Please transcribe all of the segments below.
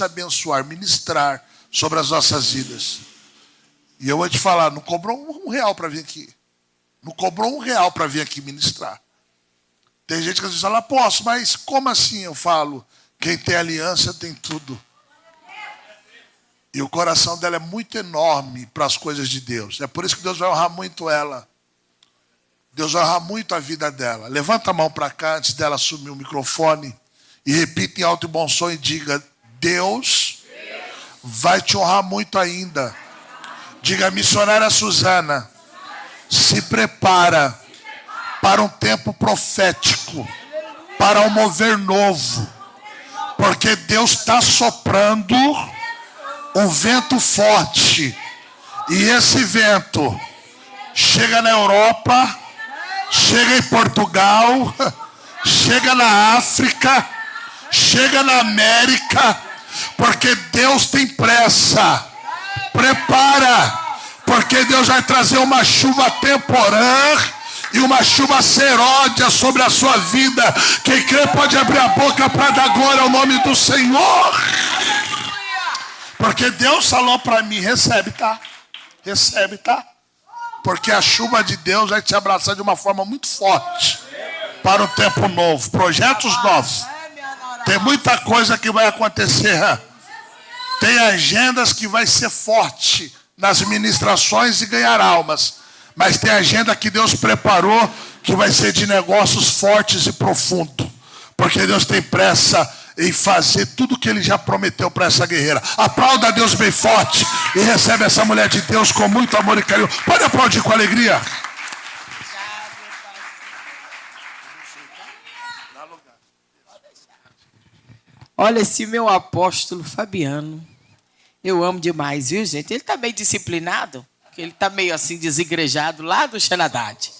abençoar, ministrar sobre as nossas vidas. E eu vou te falar, não cobrou R$1 para vir aqui. Não cobrou R$1 para vir aqui ministrar. Tem gente que às vezes fala, posso, mas como assim? Eu falo, quem tem aliança tem tudo. E o coração dela é muito enorme para as coisas de Deus. É por isso que Deus vai honrar muito ela. Deus vai honrar muito a vida dela. Levanta a mão para cá antes dela assumir o microfone e repita em alto e bom som e diga, Deus vai te honrar muito ainda. Diga, missionária Suzana, se prepara para um tempo profético, para um mover novo, porque Deus está soprando um vento forte, e esse vento chega na Europa, chega em Portugal, chega na África, chega na América, porque Deus tem pressa. Prepara, porque Deus vai trazer uma chuva temporã e uma chuva seródia sobre a sua vida. Quem crê pode abrir a boca para dar glória ao nome do Senhor. Porque Deus falou para mim, recebe, tá? Recebe, tá? Porque a chuva de Deus vai te abraçar de uma forma muito forte para um tempo novo, projetos novos. Tem muita coisa que vai acontecer. Tem agendas que vai ser forte nas ministrações e ganhar almas. Mas tem agenda que Deus preparou que vai ser de negócios fortes e profundos. Porque Deus tem pressa em fazer tudo que Ele já prometeu para essa guerreira. Aplauda a Deus bem forte e recebe essa mulher de Deus com muito amor e carinho. Pode aplaudir com alegria. Olha esse meu apóstolo Fabiano. Eu amo demais, viu, gente? Ele está meio disciplinado, porque ele está meio assim desigrejado lá do Xanadade.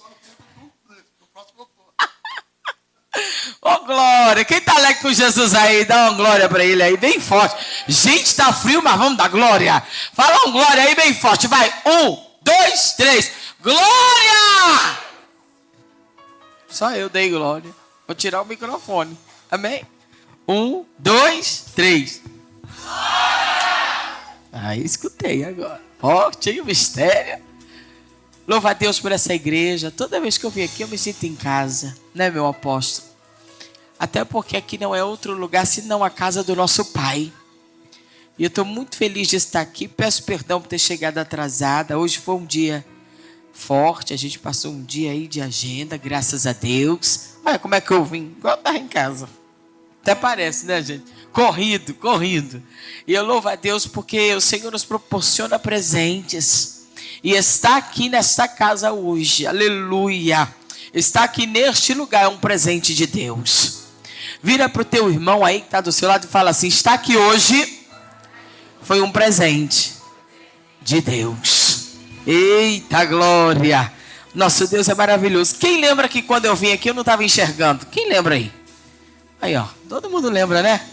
Ô, glória! Quem está alegre com Jesus aí? Dá uma glória para ele aí, bem forte. Gente, está frio, mas vamos dar glória. Fala um glória aí bem forte. Vai, 1, 2, 3. Glória! Só eu dei glória. Vou tirar o microfone. Amém? 1, 2, 3. Aí escutei agora. Forte, hein, o mistério. Louva a Deus por essa igreja. Toda vez que eu vim aqui eu me sinto em casa, né, meu apóstolo? Até porque aqui não é outro lugar senão a casa do nosso Pai. E eu estou muito feliz de estar aqui. Peço perdão por ter chegado atrasada. Hoje foi um dia forte. A gente passou um dia aí de agenda, graças a Deus. Olha como é que eu vim. Igual eu estava em casa. Até parece, né, gente? Corrido. E eu louvo a Deus porque o Senhor nos proporciona presentes. E está aqui nesta casa hoje. Aleluia. Está aqui neste lugar é um presente de Deus. Vira para o teu irmão aí que está do seu lado e fala assim, está aqui hoje foi um presente de Deus. Eita glória. Nosso Deus é maravilhoso. Quem lembra que quando eu vim aqui eu não estava enxergando? Quem lembra aí? Aí, ó, todo mundo lembra, né?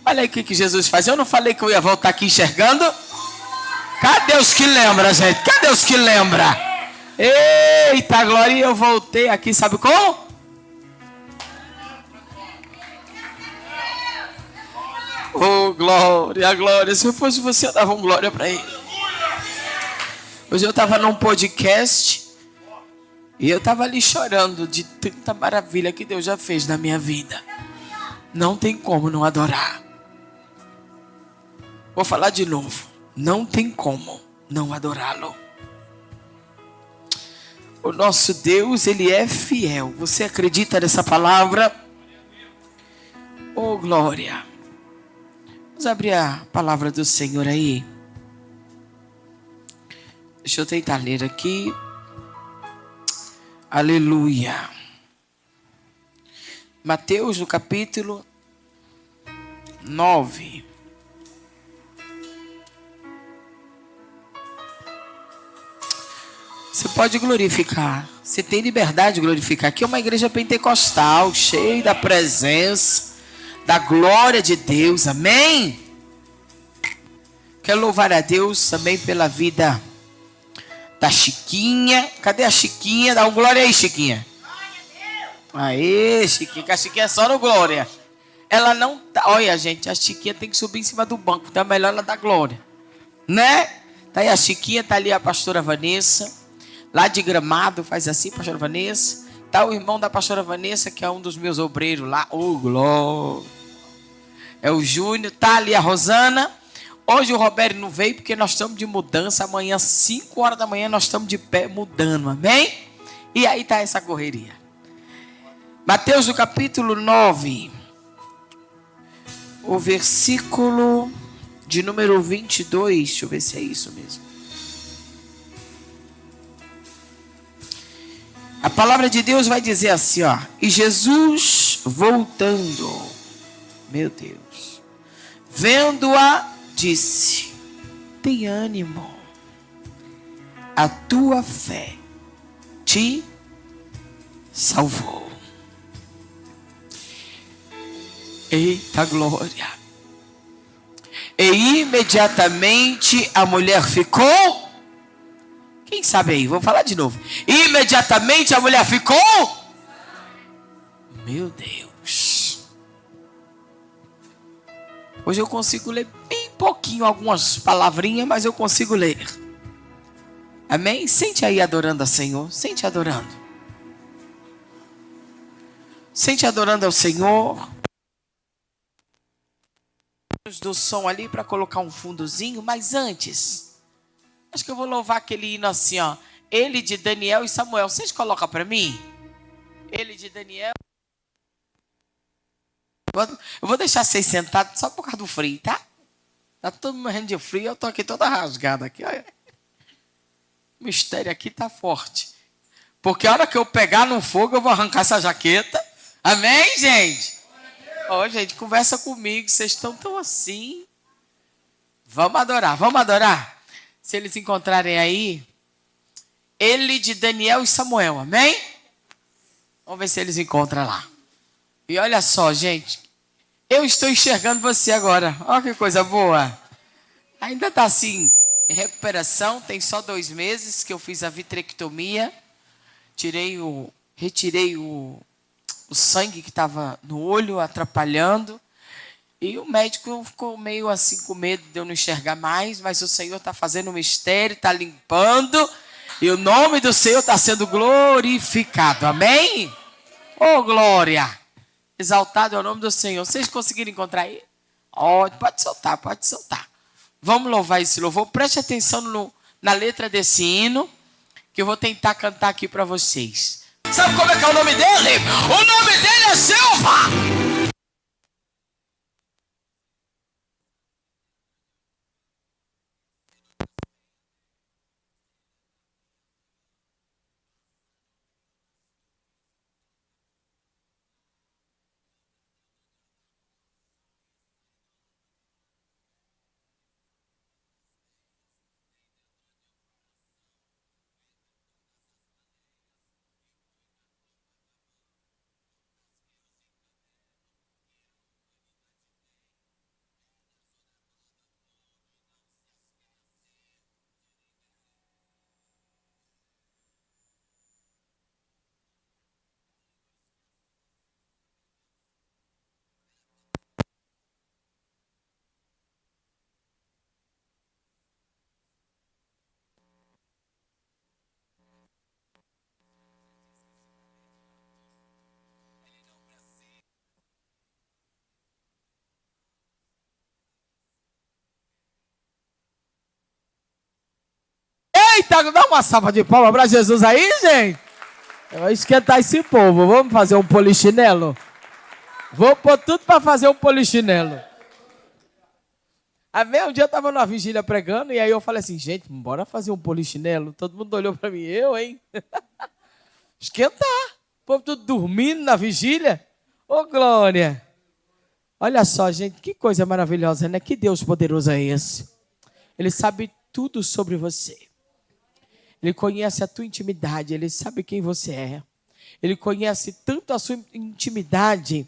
Olha aí o que Jesus faz. Eu não falei que eu ia voltar aqui enxergando? Cadê os que lembram, gente? Cadê os que lembram? Eita, glória, eu voltei aqui, sabe como? Oh, glória. Se eu fosse você, eu dava glória para ele. Hoje eu estava num podcast e eu estava ali chorando de tanta maravilha que Deus já fez na minha vida. Não tem como não adorar. Vou falar de novo. Não tem como não adorá-lo. O nosso Deus, Ele é fiel. Você acredita nessa palavra? Oh, glória. Vamos abrir a palavra do Senhor aí. Deixa eu tentar ler aqui. Aleluia. Mateus, no capítulo 9. Você pode glorificar. Você tem liberdade de glorificar. Aqui é uma igreja pentecostal, cheia da presença, da glória de Deus. Amém? Quero louvar a Deus também pela vida da Chiquinha. Cadê a Chiquinha? Dá um glória aí, Chiquinha. Aê, Chiquinha. Que a Chiquinha é só no glória. ela não tá. Olha, gente, a Chiquinha tem que subir em cima do banco, então é melhor ela dar glória, né? Tá aí a Chiquinha, tá ali a pastora Vanessa, lá de Gramado, faz assim, pastora Vanessa. Tá o irmão da pastora Vanessa, que é um dos meus obreiros lá, glória. É o Júnior, tá ali a Rosana. Hoje o Roberto não veio porque nós estamos de mudança. Amanhã, 5 horas da manhã, nós estamos de pé mudando, amém? E aí tá essa correria. Mateus, no capítulo 9, o versículo de número 22. Deixa eu ver se é isso mesmo. A palavra de Deus vai dizer assim, ó. E Jesus voltando, meu Deus, vendo-a, disse: tem ânimo, a tua fé te salvou. Eita glória! E imediatamente a mulher ficou. Quem sabe aí? Vou falar de novo. Imediatamente a mulher ficou. Meu Deus. Hoje eu consigo ler bem pouquinho, algumas palavrinhas, mas eu consigo ler. Amém? Sente aí adorando ao Senhor. Sente adorando. Sente adorando ao Senhor. Do som ali para colocar um fundozinho, mas antes, acho que eu vou louvar aquele hino assim, ó. Ele de Daniel e Samuel. Vocês colocam para mim? Ele de Daniel. Eu vou deixar vocês sentados só por causa do frio, tá? Tá todo mundo morrendo de frio, eu tô aqui toda rasgada aqui, olha. O mistério aqui tá forte. Porque a hora que eu pegar no fogo, eu vou arrancar essa jaqueta. Amém, gente? Ó, gente, conversa comigo, vocês estão tão assim. Vamos adorar, vamos adorar. Se eles encontrarem aí, ele de Daniel e Samuel, amém? Vamos ver se eles encontram lá. E olha só, gente, eu estou enxergando você agora. Olha que coisa boa. Ainda está assim, em recuperação, tem só 2 meses que eu fiz a vitrectomia. Retirei o sangue que estava no olho, atrapalhando. E o médico ficou meio assim com medo de eu não enxergar mais, mas o Senhor está fazendo um mistério, está limpando, e o nome do Senhor está sendo glorificado, amém? Oh, glória! Exaltado é o nome do Senhor. Vocês conseguiram encontrar aí? Oh, pode soltar, pode soltar. Vamos louvar esse louvor. Preste atenção na letra desse hino, que eu vou tentar cantar aqui para vocês. Sabe como é que é o nome dele? O nome dele é Silva! Eita, dá uma salva de palmas para Jesus aí, gente. Eu vou esquentar esse povo. Vamos fazer um polichinelo? Vou pôr tudo para fazer um polichinelo. Um dia eu estava numa vigília pregando e aí eu falei assim, gente, bora fazer um polichinelo. Todo mundo olhou para mim, eu, hein? Esquentar. O povo tudo dormindo na vigília. Ô, glória. Olha só, gente, que coisa maravilhosa, né? Que Deus poderoso é esse? Ele sabe tudo sobre você. Ele conhece a tua intimidade, ele sabe quem você é. Ele conhece tanto a sua intimidade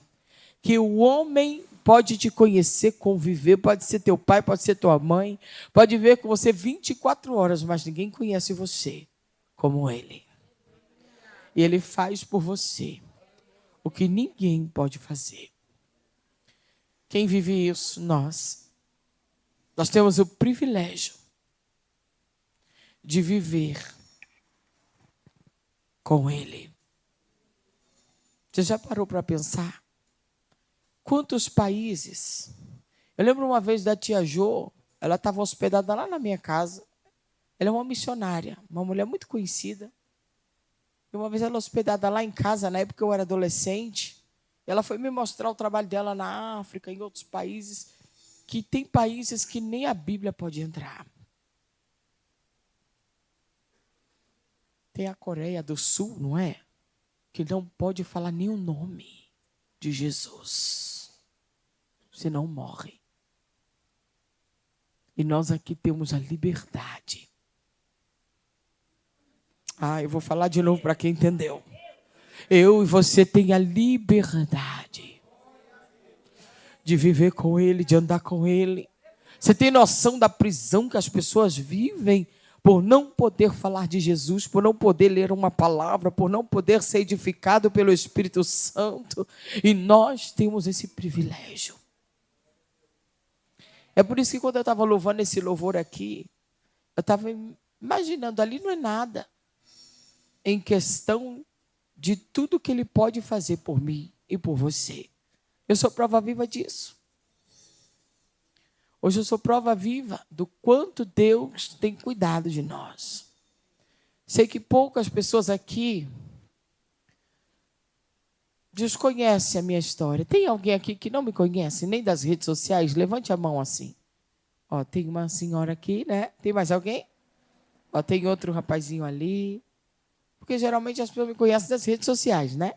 que o homem pode te conhecer, conviver, pode ser teu pai, pode ser tua mãe, pode viver com você 24 horas, mas ninguém conhece você como ele. E ele faz por você o que ninguém pode fazer. Quem vive isso? Nós. Nós temos o privilégio de viver com Ele. Você já parou para pensar? Quantos países? Eu lembro uma vez da tia Jo, ela estava hospedada lá na minha casa. Ela é uma missionária, uma mulher muito conhecida. E uma vez ela hospedada lá em casa, na época eu era adolescente. Ela foi me mostrar o trabalho dela na África, em outros países, que tem países que nem a Bíblia pode entrar. Tem a Coreia do Sul, não é? Que não pode falar nem o nome de Jesus, senão morre. E nós aqui temos a liberdade. Eu vou falar de novo para quem entendeu. Eu e você tem a liberdade de viver com Ele, de andar com Ele. Você tem noção da prisão que as pessoas vivem por não poder falar de Jesus, por não poder ler uma palavra, por não poder ser edificado pelo Espírito Santo. E nós temos esse privilégio. É por isso que quando eu estava louvando esse louvor aqui, eu estava imaginando, ali não é nada em questão de tudo que Ele pode fazer por mim e por você. Eu sou prova viva disso. Hoje eu sou prova viva do quanto Deus tem cuidado de nós. Sei que poucas pessoas aqui desconhecem a minha história. Tem alguém aqui que não me conhece, nem das redes sociais? Levante a mão assim. Tem uma senhora aqui, né? Tem mais alguém? Tem outro rapazinho ali. Porque geralmente as pessoas me conhecem das redes sociais, né?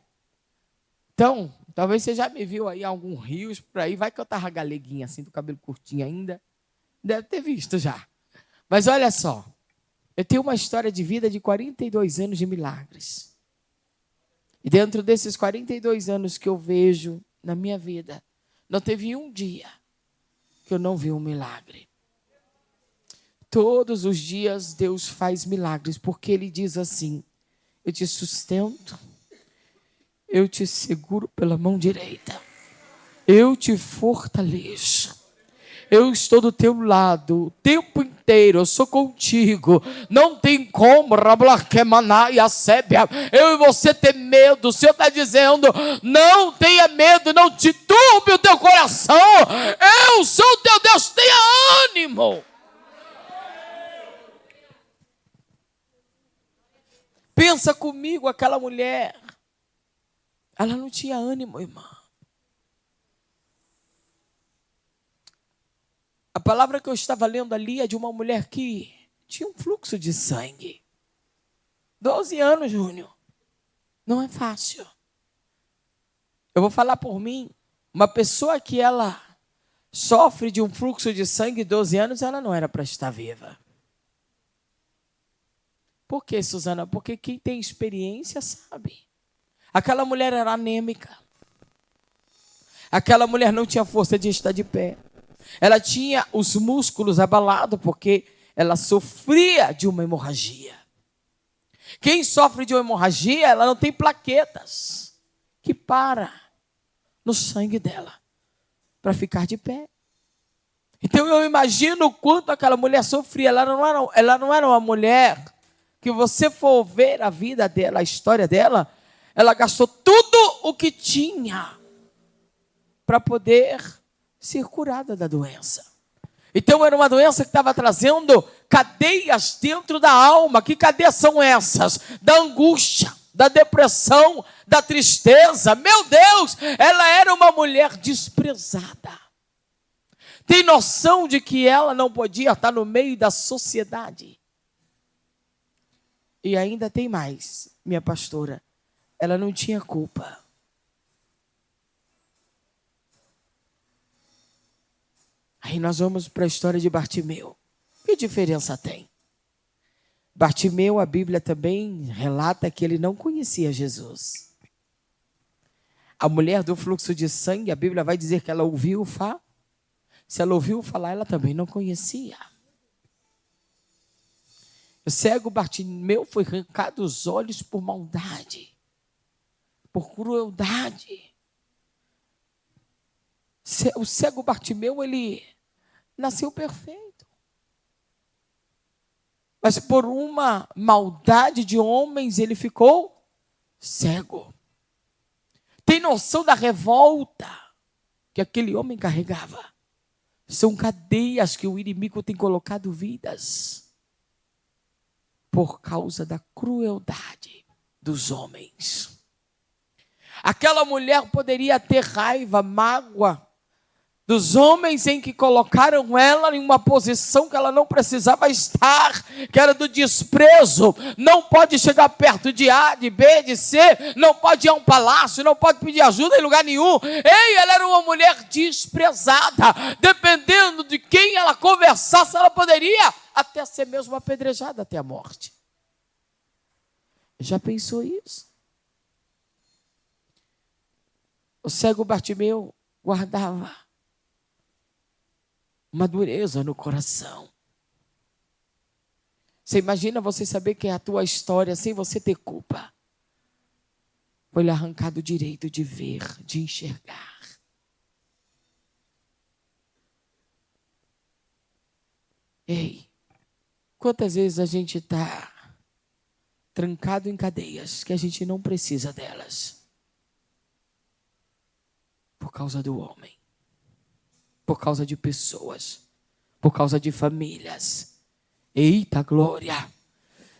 Então, talvez você já me viu aí em algum rios por aí. Vai que eu estava galeguinha assim, do cabelo curtinho ainda. Deve ter visto já. Mas olha só. Eu tenho uma história de vida de 42 anos de milagres. E dentro desses 42 anos que eu vejo na minha vida, não teve um dia que eu não vi um milagre. Todos os dias Deus faz milagres, porque Ele diz assim: eu te sustento, eu te seguro pela mão direita, eu te fortaleço, eu estou do teu lado o tempo inteiro, eu sou contigo, não tem como, eu e você ter medo. O Senhor está dizendo: não tenha medo, não te turbe o teu coração, eu sou o teu Deus, tenha ânimo. Pensa comigo, aquela mulher, ela não tinha ânimo, irmã. A palavra que eu estava lendo ali é de uma mulher que tinha um fluxo de sangue. 12 anos, Júnior. Não é fácil. Eu vou falar por mim. Uma pessoa que ela sofre de um fluxo de sangue 12 anos, ela não era para estar viva. Por quê, Suzana? Porque quem tem experiência sabe. Aquela mulher era anêmica. Aquela mulher não tinha força de estar de pé. Ela tinha os músculos abalados porque ela sofria de uma hemorragia. Quem sofre de uma hemorragia, ela não tem plaquetas que param no sangue dela para ficar de pé. Então eu imagino o quanto aquela mulher sofria. Ela não era uma mulher que, você for ver a vida dela, a história dela, ela gastou tudo o que tinha para poder ser curada da doença. Então era uma doença que estava trazendo cadeias dentro da alma. Que cadeias são essas? Da angústia, da depressão, da tristeza. Meu Deus, ela era uma mulher desprezada. Tem noção de que ela não podia estar no meio da sociedade? E ainda tem mais, minha pastora. Ela não tinha culpa. Aí nós vamos para a história de Bartimeu. Que diferença tem? Bartimeu, a Bíblia também relata que ele não conhecia Jesus. A mulher do fluxo de sangue, a Bíblia vai dizer que ela ouviu falar. Se ela ouviu falar, ela também não conhecia. O cego Bartimeu foi arrancado os olhos por maldade, por crueldade. O cego Bartimeu, ele nasceu perfeito. Mas por uma maldade de homens, ele ficou cego. Tem noção da revolta que aquele homem carregava? São cadeias que o inimigo tem colocado vidas por causa da crueldade dos homens. Aquela mulher poderia ter raiva, mágoa dos homens em que colocaram ela em uma posição que ela não precisava estar, que era do desprezo. Não pode chegar perto de A, de B, de C, não pode ir a um palácio, não pode pedir ajuda em lugar nenhum. Ei, ela era uma mulher desprezada. Dependendo de quem ela conversasse, ela poderia até ser mesmo apedrejada até a morte. Já pensou isso? O cego Bartimeu guardava uma dureza no coração. Você imagina você saber que a tua história, sem você ter culpa, foi lhe arrancado o direito de ver, de enxergar. Ei, quantas vezes a gente está trancado em cadeias que a gente não precisa delas, por causa do homem, por causa de pessoas, por causa de famílias. Eita glória!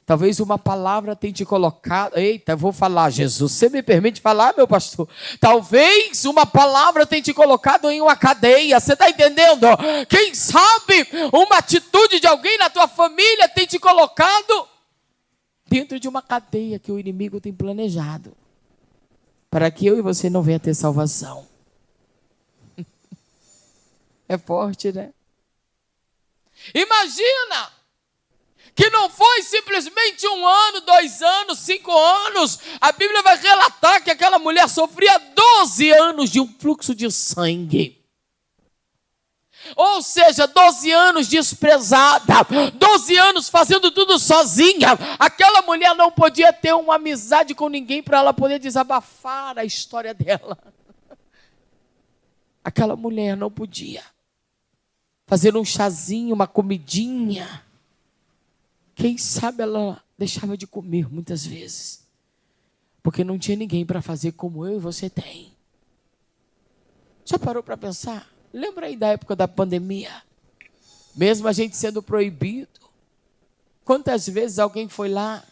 Talvez uma palavra tenha te colocado. Eita, eu vou falar, Jesus. Você me permite falar, meu pastor? Talvez uma palavra tenha te colocado em uma cadeia. Você está entendendo? Quem sabe uma atitude de alguém na tua família tem te colocado dentro de uma cadeia que o inimigo tem planejado para que eu e você não venha ter salvação. É forte, né? Imagina que não foi simplesmente 1 ano, 2 anos, 5 anos. A Bíblia vai relatar que aquela mulher sofria 12 anos de um fluxo de sangue. Ou seja, 12 anos desprezada, 12 anos fazendo tudo sozinha. Aquela mulher não podia ter uma amizade com ninguém para ela poder desabafar a história dela. Aquela mulher não podia fazer um chazinho, uma comidinha. Quem sabe ela deixava de comer muitas vezes, porque não tinha ninguém para fazer como eu e você tem. Já parou para pensar? Lembra aí da época da pandemia? Mesmo a gente sendo proibido, quantas vezes alguém foi lá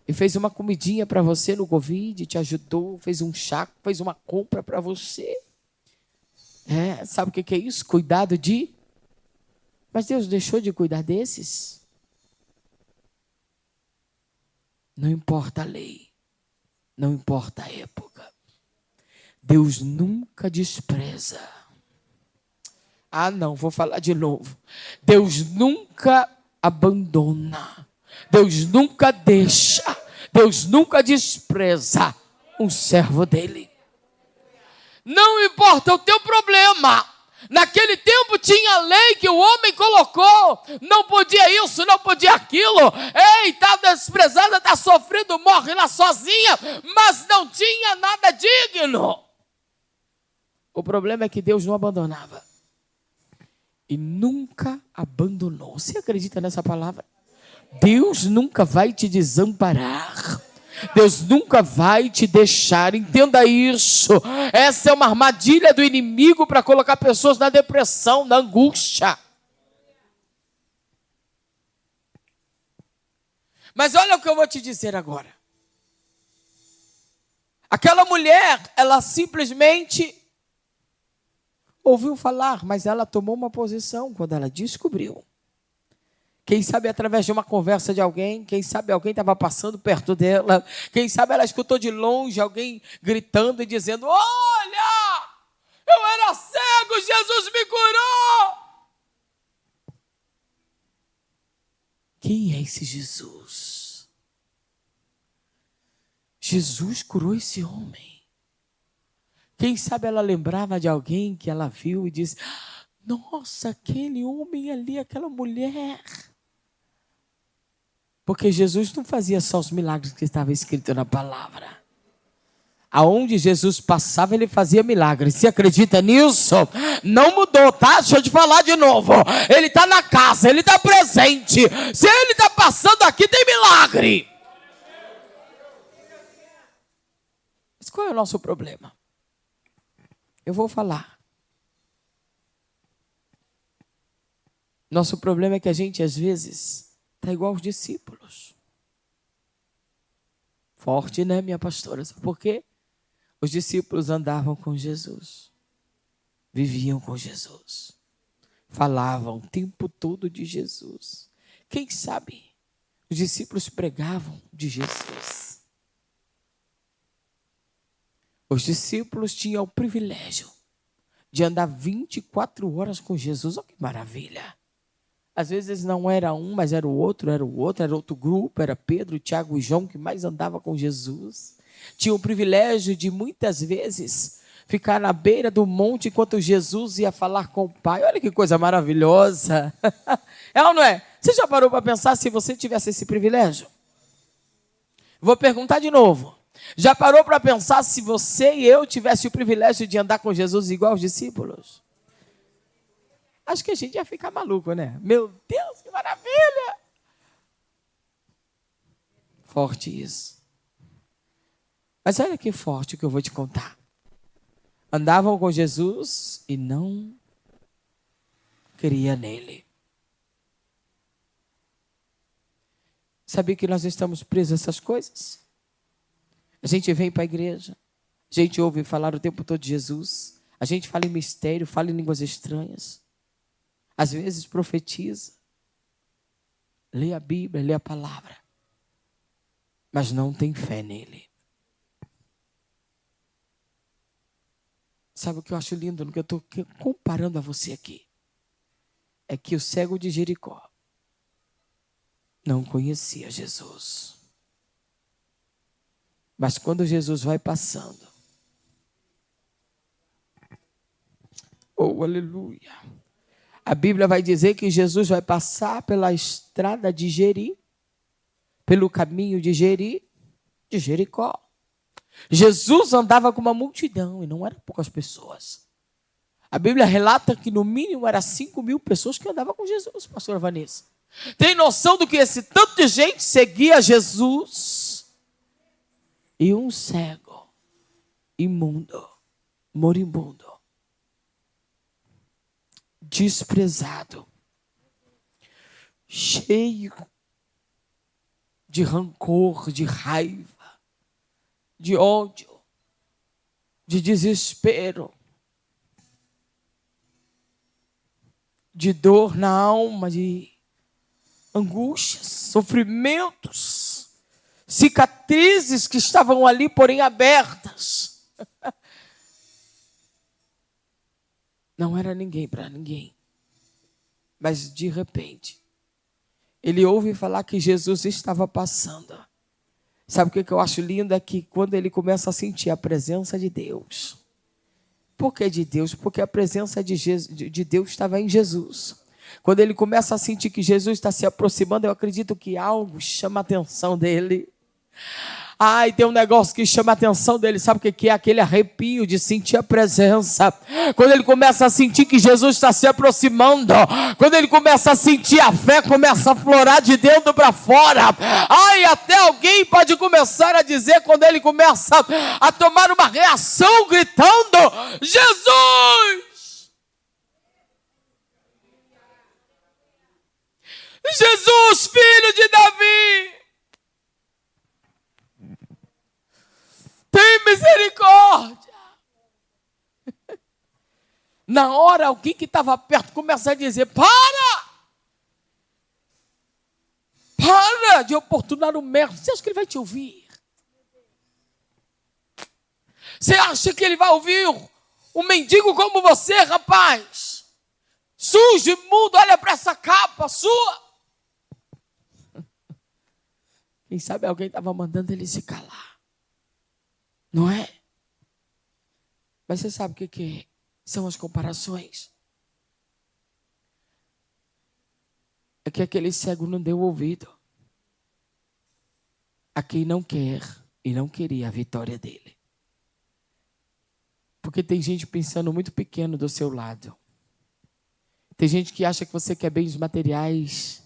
e fez uma comidinha para você no Covid, te ajudou, fez um chá, fez uma compra para você? Sabe o que é isso? Cuidado de... Mas Deus deixou de cuidar desses? Não importa a lei, não importa a época. Deus nunca despreza. Não, vou falar de novo. Deus nunca abandona. Deus nunca deixa. Deus nunca despreza um servo dele. Não importa o teu problema. Naquele tempo tinha lei que o homem colocou. Não podia isso, não podia aquilo. Ei, está desprezada, está sofrendo, morre lá sozinha. Mas não tinha nada digno. O problema é que Deus não abandonava. E nunca abandonou. Você acredita nessa palavra? Deus nunca vai te desamparar. Deus nunca vai te deixar. Entenda isso. Essa é uma armadilha do inimigo para colocar pessoas na depressão, na angústia. Mas olha o que eu vou te dizer agora. Aquela mulher, ela simplesmente ouviu falar, mas ela tomou uma posição quando ela descobriu. Quem sabe através de uma conversa de alguém, quem sabe alguém estava passando perto dela, quem sabe ela escutou de longe alguém gritando e dizendo: olha, eu era cego, Jesus me curou. Quem é esse Jesus? Jesus curou esse homem. Quem sabe ela lembrava de alguém que ela viu e disse: nossa, aquele homem ali, aquela mulher. Porque Jesus não fazia só os milagres que estavam escritos na palavra. Aonde Jesus passava, ele fazia milagres. Você acredita nisso? Não mudou, tá? Deixa eu te falar de novo. Ele está na casa, ele está presente. Se ele está passando aqui, tem milagre. Mas qual é o nosso problema? Eu vou falar. Nosso problema é que a gente, às vezes, está igual aos discípulos. Forte, né, minha pastora? Sabe por quê? Os discípulos andavam com Jesus. Viviam com Jesus. Falavam o tempo todo de Jesus. Quem sabe? Os discípulos pregavam de Jesus. Os discípulos tinham o privilégio de andar 24 horas com Jesus. Olha que maravilha! Às vezes não era um, mas era outro grupo, era Pedro, Tiago e João que mais andava com Jesus. Tinha o privilégio de muitas vezes ficar na beira do monte enquanto Jesus ia falar com o Pai. Olha que coisa maravilhosa. É ou não é? Você já parou para pensar se você tivesse esse privilégio? Vou perguntar de novo. Já parou para pensar se você e eu tivesse o privilégio de andar com Jesus igual os discípulos? Acho que a gente ia ficar maluco, né? Meu Deus, que maravilha! Forte isso. Mas olha que forte o que eu vou te contar. Andavam com Jesus e não cria nele. Sabia que nós estamos presos a essas coisas? A gente vem para a igreja, a gente ouve falar o tempo todo de Jesus, a gente fala em mistério, fala em línguas estranhas, às vezes profetiza, lê a Bíblia, lê a palavra, mas não tem fé nele. Sabe o que eu acho lindo no que eu estou comparando a você aqui? É que o cego de Jericó não conhecia Jesus. Mas quando Jesus vai passando, oh, aleluia, a Bíblia vai dizer que Jesus vai passar pela estrada de Jeri, pelo caminho de Jeri, de Jericó. Jesus andava com uma multidão e não eram poucas pessoas. A Bíblia relata que no mínimo eram 5.000 pessoas que andavam com Jesus, pastora Vanessa. Tem noção do que esse tanto de gente seguia Jesus? E um cego, imundo, moribundo, desprezado, cheio de rancor, de raiva, de ódio, de desespero, de dor na alma, de angústias, sofrimentos, cicatrizes que estavam ali, porém abertas. Não era ninguém para ninguém. Mas de repente, ele ouve falar que Jesus estava passando. Sabe o que eu acho lindo? É que quando ele começa a sentir a presença de Deus. Por que de Deus? Porque a presença de Deus estava em Jesus. Quando ele começa a sentir que Jesus está se aproximando, eu acredito que algo chama a atenção dele. Ai, tem um negócio que chama a atenção dele. Sabe o que é? Aquele arrepio de sentir a presença. Quando ele começa a sentir que Jesus está se aproximando. Quando ele começa a sentir a fé, começa a florar de dentro para fora. Ai, até alguém pode começar a dizer, quando ele começa a tomar uma reação, gritando: Jesus! Jesus, filho de Davi! Tem misericórdia. Na hora, alguém que estava perto começa a dizer: para de oportunar o mestre. Você acha que ele vai te ouvir? Você acha que ele vai ouvir um mendigo como você, rapaz? Sujo, imundo, olha para essa capa sua. Quem sabe alguém estava mandando ele se calar. Não é? Mas você sabe o que são as comparações? É que aquele cego não deu ouvido a quem não quer e não queria a vitória dele. Porque tem gente pensando muito pequeno do seu lado. Tem gente que acha que você quer bens materiais.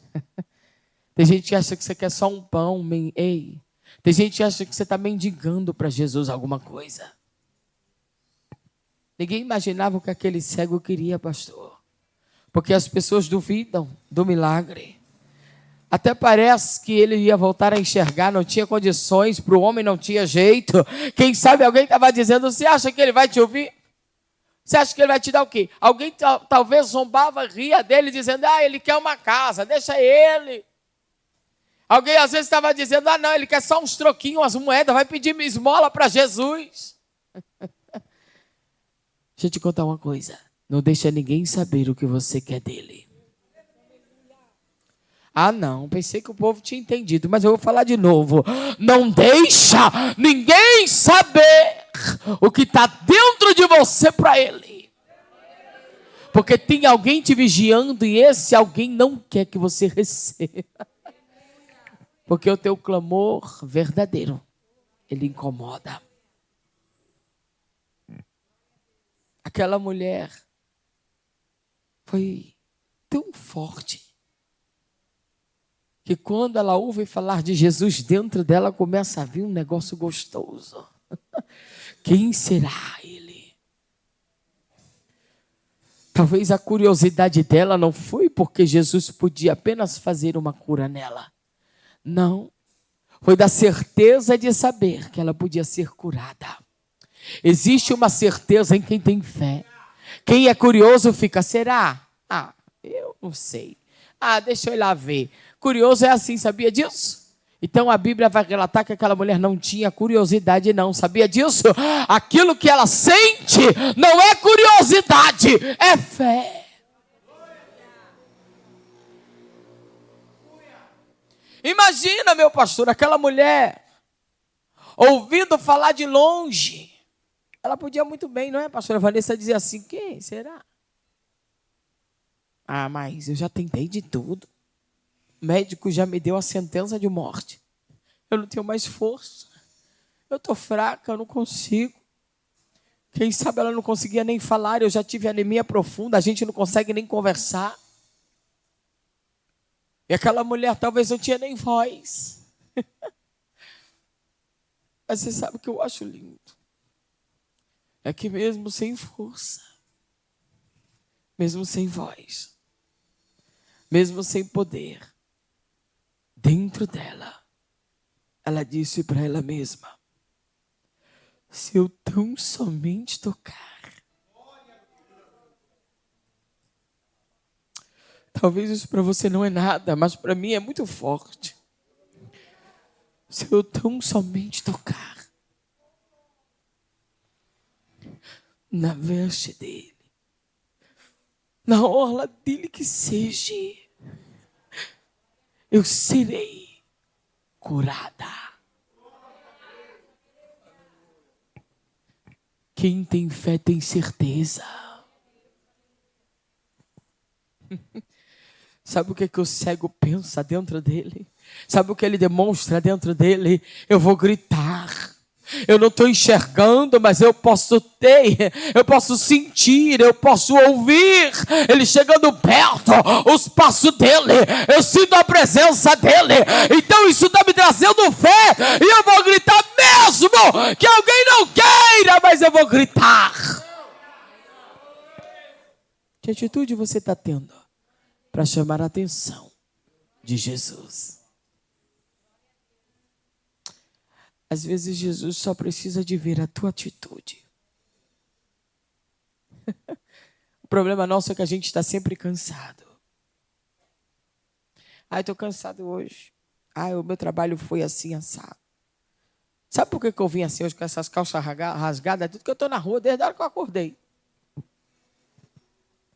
Tem gente que acha que você quer só um pão. Ei, tem gente que acha que você está mendigando para Jesus alguma coisa. Ninguém imaginava o que aquele cego queria, pastor. Porque as pessoas duvidam do milagre. Até parece que ele ia voltar a enxergar, não tinha condições, para o homem não tinha jeito. Quem sabe alguém estava dizendo, você acha que ele vai te ouvir? Você acha que ele vai te dar o quê? Alguém talvez zombava, ria dele, dizendo, ele quer uma casa, deixa ele. Alguém às vezes estava dizendo, não, ele quer só uns troquinhos, umas moedas, vai pedir esmola para Jesus. Deixa eu te contar uma coisa, não deixa ninguém saber o que você quer dele. Não, pensei que o povo tinha entendido, mas eu vou falar de novo. Não deixa ninguém saber o que está dentro de você para ele. Porque tem alguém te vigiando e esse alguém não quer que você receba. Porque o teu clamor verdadeiro, ele incomoda. Aquela mulher foi tão forte que quando ela ouve falar de Jesus, dentro dela começa a vir um negócio gostoso. Quem será ele? Talvez a curiosidade dela não foi porque Jesus podia apenas fazer uma cura nela. Não. Foi da certeza de saber que ela podia ser curada. Existe uma certeza em quem tem fé. Quem é curioso fica, será? Eu não sei. Deixa eu ir lá ver. Curioso é assim, sabia disso? Então a Bíblia vai relatar que aquela mulher não tinha curiosidade não, sabia disso? Aquilo que ela sente não é curiosidade, é fé. Imagina, meu pastor, aquela mulher ouvindo falar de longe. Ela podia muito bem, não é, pastora Vanessa, dizer assim, quem será? Mas eu já tentei de tudo. O médico já me deu a sentença de morte. Eu não tenho mais força. Eu estou fraca, eu não consigo. Quem sabe ela não conseguia nem falar, eu já tive anemia profunda, a gente não consegue nem conversar. E aquela mulher talvez não tinha nem voz. Mas você sabe o que eu acho lindo? É que mesmo sem força, mesmo sem voz, mesmo sem poder, dentro dela, ela disse para ela mesma, se eu tão somente tocar, talvez isso para você não é nada, mas para mim é muito forte. Se eu tão somente tocar na veste dele, na orla dele que seja, eu serei curada. Quem tem fé tem certeza. Sabe o que o cego pensa dentro dele? Sabe o que ele demonstra dentro dele? Eu vou gritar. Eu não estou enxergando, mas eu posso ter, eu posso sentir, eu posso ouvir ele chegando perto, os passos dele, eu sinto a presença dele. Então isso está me trazendo fé e eu vou gritar mesmo que alguém não queira, mas eu vou gritar. Que atitude você está tendo para chamar a atenção de Jesus? Às vezes Jesus só precisa de ver a tua atitude. O problema nosso é que a gente está sempre cansado. Estou cansado hoje. O meu trabalho foi assim, assado. Sabe por que eu vim assim hoje com essas calças rasgadas? Tudo que eu estou na rua desde a hora que eu acordei.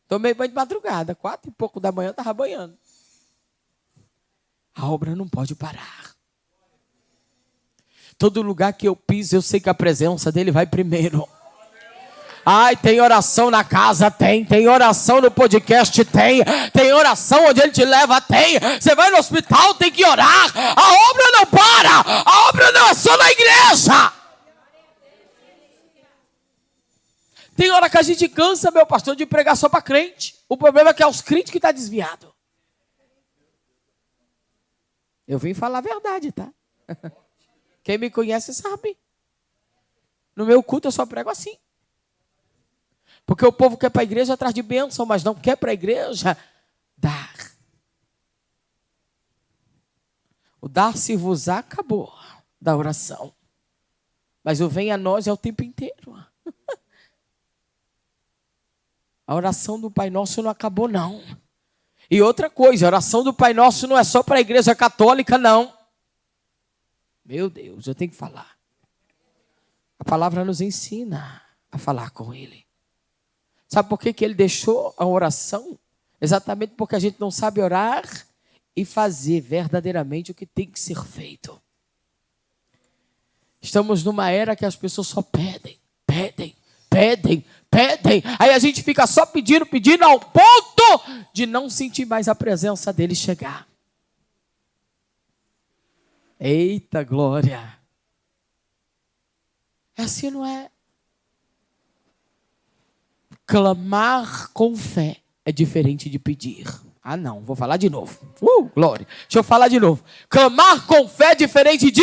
Tomei banho de madrugada, 4 e pouco da manhã eu estava banhando. A obra não pode parar. Todo lugar que eu piso, eu sei que a presença dele vai primeiro. Tem oração na casa? Tem oração no podcast? Tem oração onde ele te leva? Você vai no hospital, tem que orar. A obra não para, a obra não é só na igreja. Tem hora que a gente cansa, meu pastor, de pregar só para crente. O problema é que é os crentes que estão desviados. Eu vim falar a verdade, tá? Quem me conhece sabe. No meu culto eu só prego assim. Porque o povo quer para a igreja atrás de bênção, mas não quer para a igreja dar. O dar-se-vos-á acabou da oração. Mas o vem a nós é o tempo inteiro. A oração do Pai Nosso não acabou, não. E outra coisa, a oração do Pai Nosso não é só para a igreja católica, não. Meu Deus, eu tenho que falar. A palavra nos ensina a falar com Ele. Sabe por que Ele deixou a oração? Exatamente porque a gente não sabe orar e fazer verdadeiramente o que tem que ser feito. Estamos numa era que as pessoas só pedem. Aí a gente fica só pedindo ao ponto de não sentir mais a presença dele chegar. Eita glória! É assim, não é? Clamar com fé é diferente de pedir. Ah não, vou falar de novo. Glória! Deixa eu falar de novo. Clamar com fé é diferente de...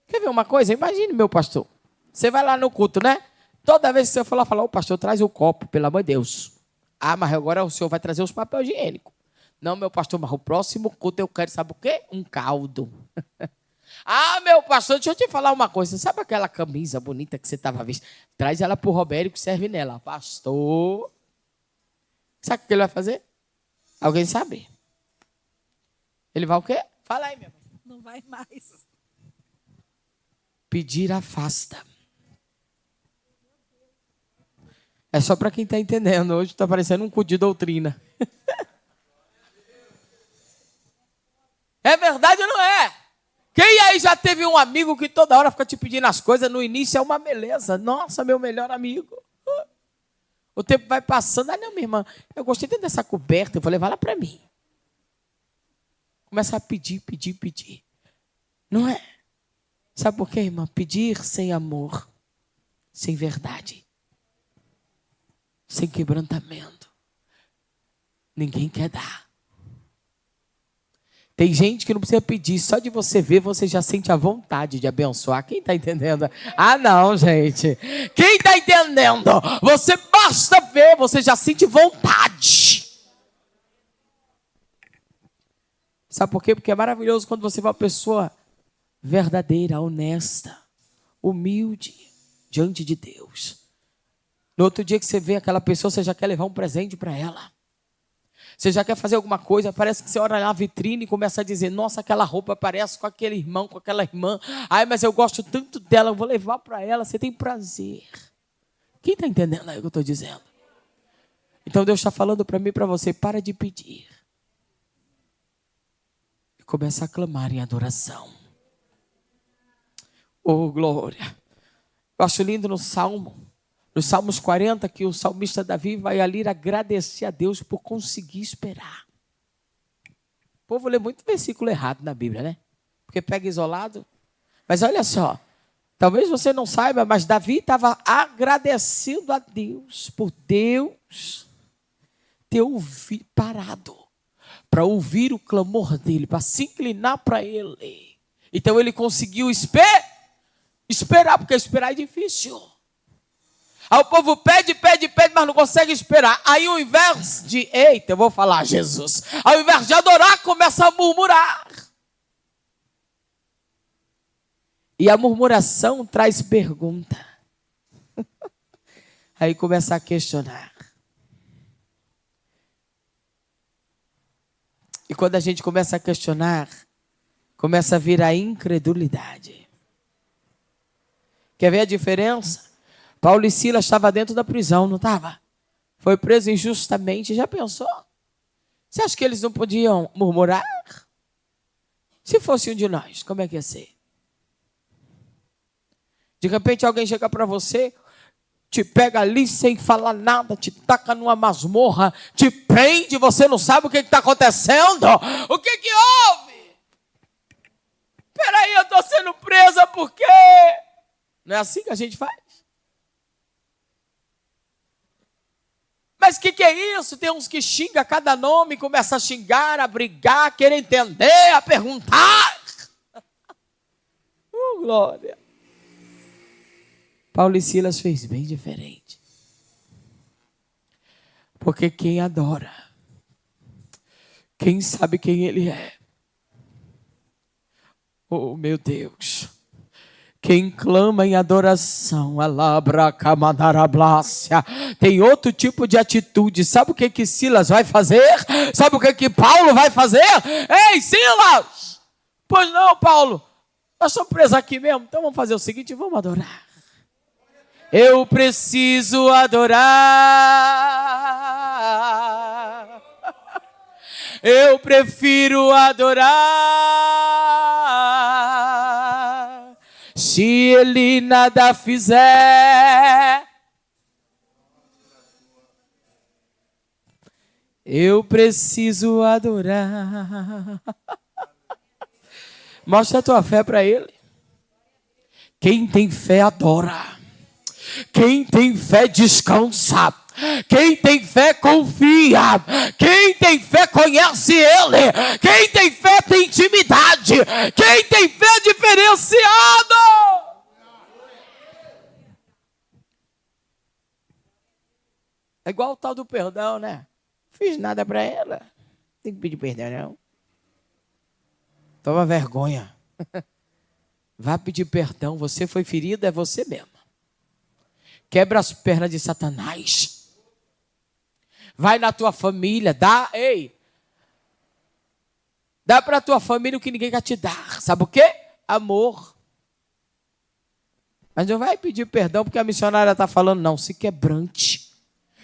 Quer ver uma coisa? Imagine, meu pastor. Você vai lá no culto, né? Toda vez que você for lá falar, pastor, traz o copo, pelo amor de Deus. Ah, mas agora o senhor vai trazer os papéis higiênicos. Não, meu pastor, mas o próximo culto eu quero, sabe o quê? Um caldo. Ah, meu pastor, deixa eu te falar uma coisa. Sabe aquela camisa bonita que você estava vestindo? Traz ela para o Robério que serve nela. Pastor. Sabe o que ele vai fazer? Alguém sabe? Ele vai o quê? Fala aí, meu pastor. Não vai mais. Pedir afasta. É só para quem está entendendo. Hoje está parecendo um culto de doutrina. É verdade ou não é? Quem aí já teve um amigo que toda hora fica te pedindo as coisas? No início é uma beleza. Nossa, meu melhor amigo. O tempo vai passando. Ah, não, minha irmã, eu gostei tanto dessa coberta, eu vou levar ela para mim. Começa a pedir. Não é? Sabe por quê, irmã? Pedir sem amor, sem verdade, sem quebrantamento. Ninguém quer dar. Tem gente que não precisa pedir, só de você ver, você já sente a vontade de abençoar. Quem está entendendo? Ah, não, gente. Quem está entendendo? Você basta ver, você já sente vontade. Sabe por quê? Porque é maravilhoso quando você vê uma pessoa verdadeira, honesta, humilde, diante de Deus. No outro dia que você vê aquela pessoa, você já quer levar um presente para ela. Você já quer fazer alguma coisa, parece que você olha na vitrine e começa a dizer, nossa, aquela roupa parece com aquele irmão, com aquela irmã. Ai, mas eu gosto tanto dela, eu vou levar para ela. Você tem prazer. Quem está entendendo aí o que eu estou dizendo? Então Deus está falando para mim e para você, para de pedir. E começa a clamar em adoração. Oh, glória. Eu acho lindo no Salmo. Nos Salmos 40, que o salmista Davi vai ali agradecer a Deus por conseguir esperar. O povo lê muito versículo errado na Bíblia, né? Porque pega isolado. Mas olha só, talvez você não saiba, mas Davi estava agradecendo a Deus por Deus ter parado para ouvir o clamor dele, para se inclinar para ele. Então ele conseguiu esperar, porque esperar é difícil. Aí o povo pede, mas não consegue esperar. Aí ao invés de, eita, eu vou falar Jesus. Ao invés de adorar, começa a murmurar. E a murmuração traz pergunta. Aí começa a questionar. E quando a gente começa a questionar, começa a vir a incredulidade. Quer ver a diferença? Paulo e Silas estavam dentro da prisão, não estava? Foi preso injustamente. Já pensou? Você acha que eles não podiam murmurar? Se fosse um de nós, como é que ia ser? De repente alguém chega para você, te pega ali sem falar nada, te taca numa masmorra, te prende, você não sabe o que está acontecendo. O que houve? Peraí, eu estou sendo presa por quê? Não é assim que a gente faz? Mas o que é isso? Tem uns que xingam cada nome, começa a xingar, a brigar, a querer entender, a perguntar. Glória. Paulo e Silas fez bem diferente. Porque quem adora, quem sabe quem ele é, oh meu Deus, quem clama em adoração, alabracamandarablácia, tem outro tipo de atitude. Sabe o que Silas vai fazer? Sabe o que Paulo vai fazer? Ei, Silas! Pois não, Paulo, nós estamos presos aqui mesmo, então vamos fazer o seguinte, vamos adorar. Eu preciso adorar. Eu prefiro adorar. Se ele nada fizer, eu preciso adorar. Mostra a tua fé para ele. Quem tem fé adora. Quem tem fé descansa. Quem tem fé confia. Quem tem fé conhece ele. Quem tem fé tem intimidade. Quem tem fé é diferenciado. É igual o tal do perdão, né? Fiz nada para ela. Tem que pedir perdão, não. Toma vergonha. Vá pedir perdão. Você foi ferido, é você mesmo. Quebra as pernas de Satanás. Vai na tua família, dá para a tua família o que ninguém quer te dar. Sabe o quê? Amor. Mas não vai pedir perdão porque a missionária está falando, não. Se quebrante.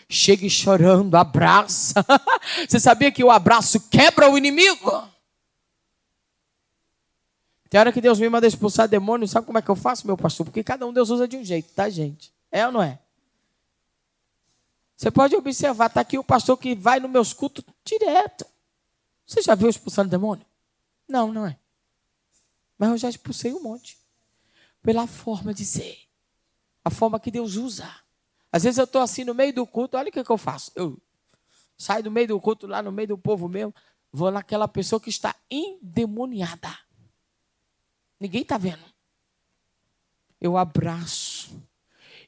Chegue chorando, abraça. Você sabia que o abraço quebra o inimigo? Tem hora que Deus me manda expulsar demônio, sabe como é que eu faço, meu pastor? Porque cada um Deus usa de um jeito, tá, gente? É ou não é? Você pode observar, tá aqui o pastor que vai nos meus cultos direto. Você já viu expulsando demônio? Não, não é. Mas eu já expulsei um monte. Pela forma de ser. A forma que Deus usa. Às vezes eu estou assim no meio do culto, olha o que eu faço. Eu saio do meio do culto, lá no meio do povo mesmo, vou naquela pessoa que está endemoniada. Ninguém está vendo. Eu abraço.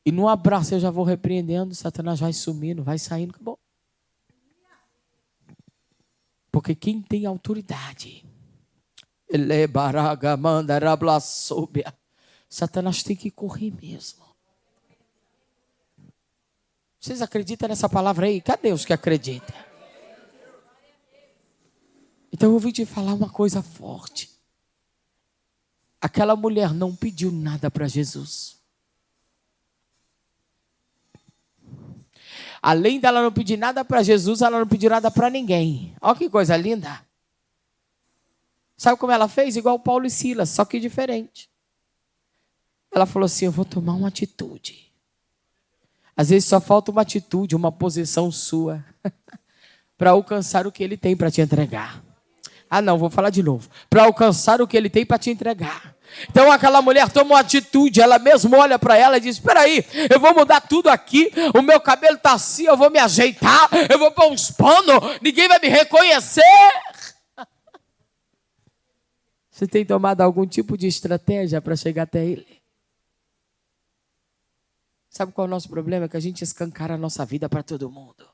E no abraço eu já vou repreendendo, Satanás vai sumindo, vai saindo, acabou. Porque quem tem autoridade, Satanás tem que correr mesmo. Vocês acreditam nessa palavra aí? Cadê os que acreditam? Então eu vim te falar uma coisa forte. Aquela mulher não pediu nada para Jesus. Além dela não pedir nada para Jesus, ela não pediu nada para ninguém. Olha que coisa linda. Sabe como ela fez? Igual Paulo e Silas, só que diferente. Ela falou assim, eu vou tomar uma atitude. Às vezes só falta uma atitude, uma posição sua para alcançar o que ele tem para te entregar. Ah não, vou falar de novo. Para alcançar o que ele tem para te entregar. Então aquela mulher toma uma atitude, ela mesma olha para ela e diz, espera aí, eu vou mudar tudo aqui, o meu cabelo está assim, eu vou me ajeitar, eu vou pôr uns panos, ninguém vai me reconhecer. Você tem tomado algum tipo de estratégia para chegar até ele? Sabe qual é o nosso problema? É que a gente escancara a nossa vida para todo mundo.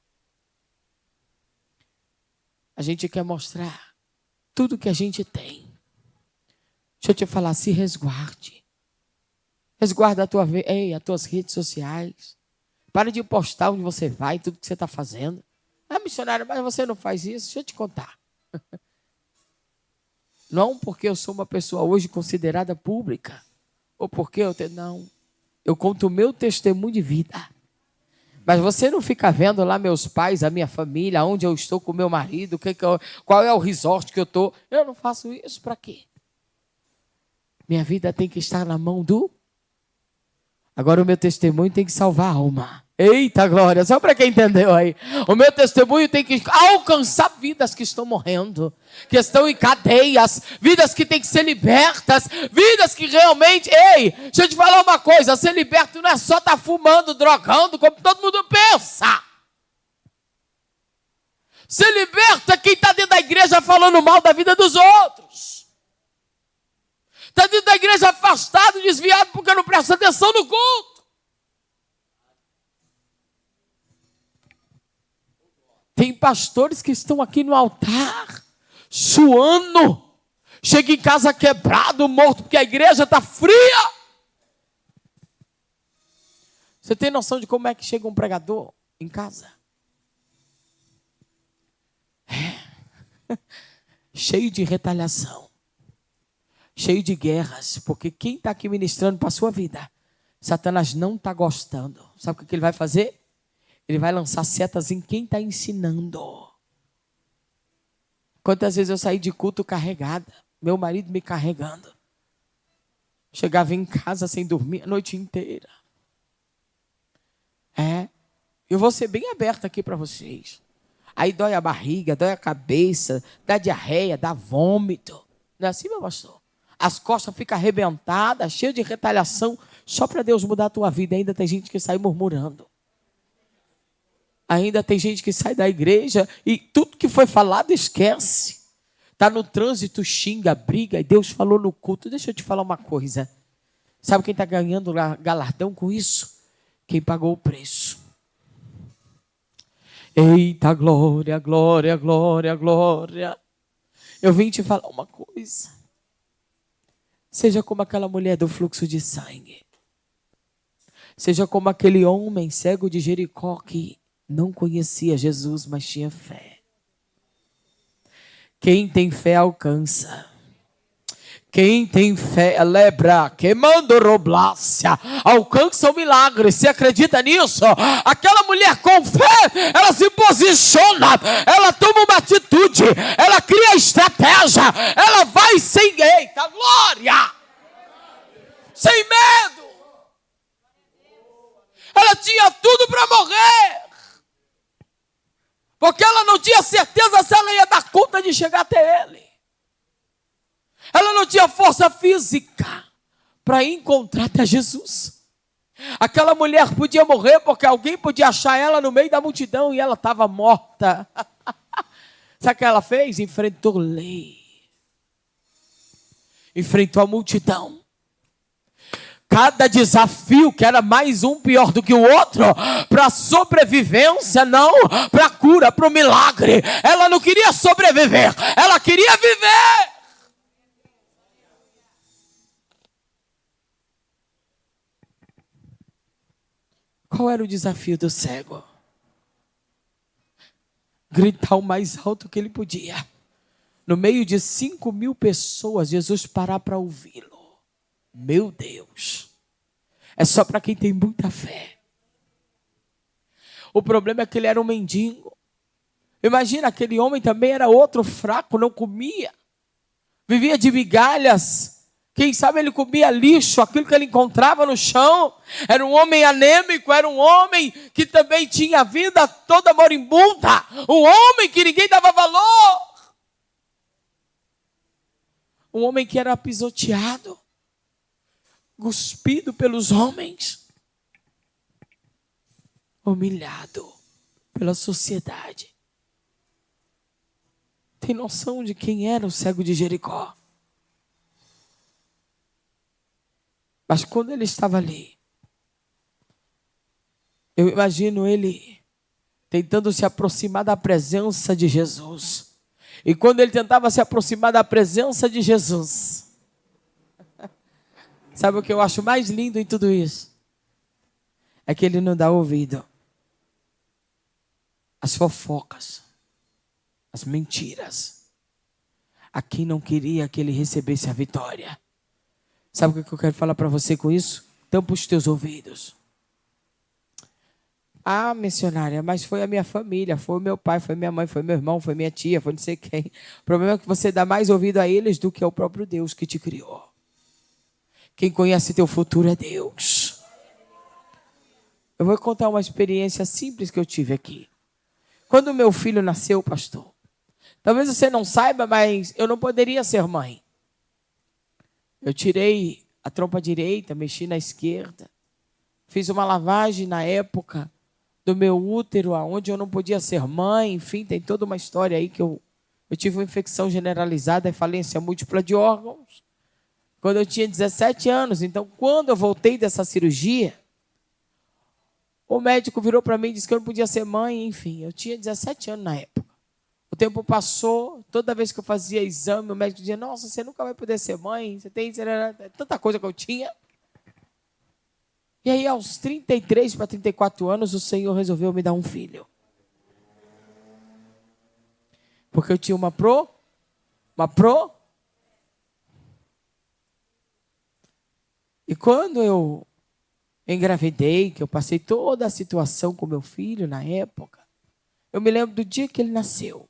A gente quer mostrar tudo que a gente tem. Deixa eu te falar, se resguarde. Resguarda as tuas redes sociais. Para de postar onde você vai, tudo que você está fazendo. Ah, missionário, mas você não faz isso? Deixa eu te contar. Não porque eu sou uma pessoa hoje considerada pública. Ou porque não. Eu conto o meu testemunho de vida. Mas você não fica vendo lá meus pais, a minha família, onde eu estou com meu marido, qual é o resort que eu estou. Eu não faço isso para quê? Minha vida tem que estar na mão do... Agora o meu testemunho tem que salvar a alma. Eita glória, só para quem entendeu aí. O meu testemunho tem que alcançar vidas que estão morrendo, que estão em cadeias, vidas que têm que ser libertas, vidas que realmente, ei, deixa eu te falar uma coisa, ser liberto não é só estar fumando, drogando, como todo mundo pensa. Ser liberto é quem está dentro da igreja falando mal da vida dos outros. Está dentro da igreja afastado, desviado, porque não presta atenção no culto. Tem pastores que estão aqui no altar, suando, chega em casa quebrado, morto, porque a igreja está fria. Você tem noção de como é que chega um pregador em casa? Cheio de retaliação, cheio de guerras, porque quem está aqui ministrando para a sua vida, Satanás não está gostando. Sabe o que ele vai fazer? Ele vai lançar setas em quem está ensinando. Quantas vezes eu saí de culto carregada, meu marido me carregando. Chegava em casa sem dormir a noite inteira. Eu vou ser bem aberto aqui para vocês. Aí dói a barriga, dói a cabeça, dá diarreia, dá vômito. Não é assim, meu pastor? As costas ficam arrebentadas, cheias de retaliação, só para Deus mudar a tua vida. Ainda tem gente que sai murmurando. Ainda tem gente que sai da igreja e tudo que foi falado esquece. Está no trânsito, xinga, briga, e Deus falou no culto. Deixa eu te falar uma coisa. Sabe quem está ganhando galardão com isso? Quem pagou o preço. Eita, glória, glória, glória, glória. Eu vim te falar uma coisa. Seja como aquela mulher do fluxo de sangue. Seja como aquele homem cego de Jericó que não conhecia Jesus, mas tinha fé. Quem tem fé alcança. Quem tem fé, lebra, queimando roblácia, alcança o milagre. Você acredita nisso? Aquela mulher com fé, ela se posiciona, ela toma uma atitude, ela cria estratégia, ela vai sem eita, glória, sem medo. Ela tinha tudo para morrer, porque ela não tinha certeza se ela ia dar conta de chegar até ele. Ela não tinha força física para encontrar até Jesus. Aquela mulher podia morrer porque alguém podia achar ela no meio da multidão e ela estava morta. Sabe o que ela fez? Enfrentou lei. Enfrentou a multidão. Cada desafio que era mais um pior do que o outro, para sobrevivência, não, para cura, para o milagre. Ela não queria sobreviver, ela queria viver. Qual era o desafio do cego? Gritar o mais alto que ele podia. No meio de 5.000 pessoas, Jesus parar para ouvi-lo. Meu Deus. É só para quem tem muita fé. O problema é que ele era um mendigo. Imagina, aquele homem também era outro fraco, não comia. Vivia de migalhas. Quem sabe ele comia lixo, aquilo que ele encontrava no chão. Era um homem anêmico, era um homem que também tinha a vida toda moribunda. Um homem que ninguém dava valor. Um homem que era pisoteado, cuspido pelos homens, humilhado pela sociedade. Tem noção de quem era o cego de Jericó? Mas quando ele estava ali, eu imagino ele tentando se aproximar da presença de Jesus. E quando ele tentava se aproximar da presença de Jesus, sabe o que eu acho mais lindo em tudo isso? É que ele não dá ouvido às fofocas, às mentiras, a quem não queria que ele recebesse a vitória. Sabe o que eu quero falar para você com isso? Tampa os teus ouvidos. Ah, missionária, mas foi a minha família, foi o meu pai, foi minha mãe, foi meu irmão, foi minha tia, foi não sei quem. O problema é que você dá mais ouvido a eles do que ao próprio Deus que te criou. Quem conhece teu futuro é Deus. Eu vou contar uma experiência simples que eu tive aqui. Quando meu filho nasceu, pastor, talvez você não saiba, mas eu não poderia ser mãe. Eu tirei a trompa direita, mexi na esquerda. Fiz uma lavagem na época do meu útero, onde eu não podia ser mãe. Enfim, tem toda uma história aí que eu tive uma infecção generalizada e falência múltipla de órgãos. Quando eu tinha 17 anos. Então, quando eu voltei dessa cirurgia, o médico virou para mim e disse que eu não podia ser mãe. Enfim, eu tinha 17 anos na época. O tempo passou, toda vez que eu fazia exame, o médico dizia, nossa, você nunca vai poder ser mãe, você tem tanta coisa que eu tinha. E aí, aos 33 para 34 anos, o Senhor resolveu me dar um filho. Porque eu tinha uma pro. E quando eu engravidei, que eu passei toda a situação com meu filho na época, eu me lembro do dia que ele nasceu.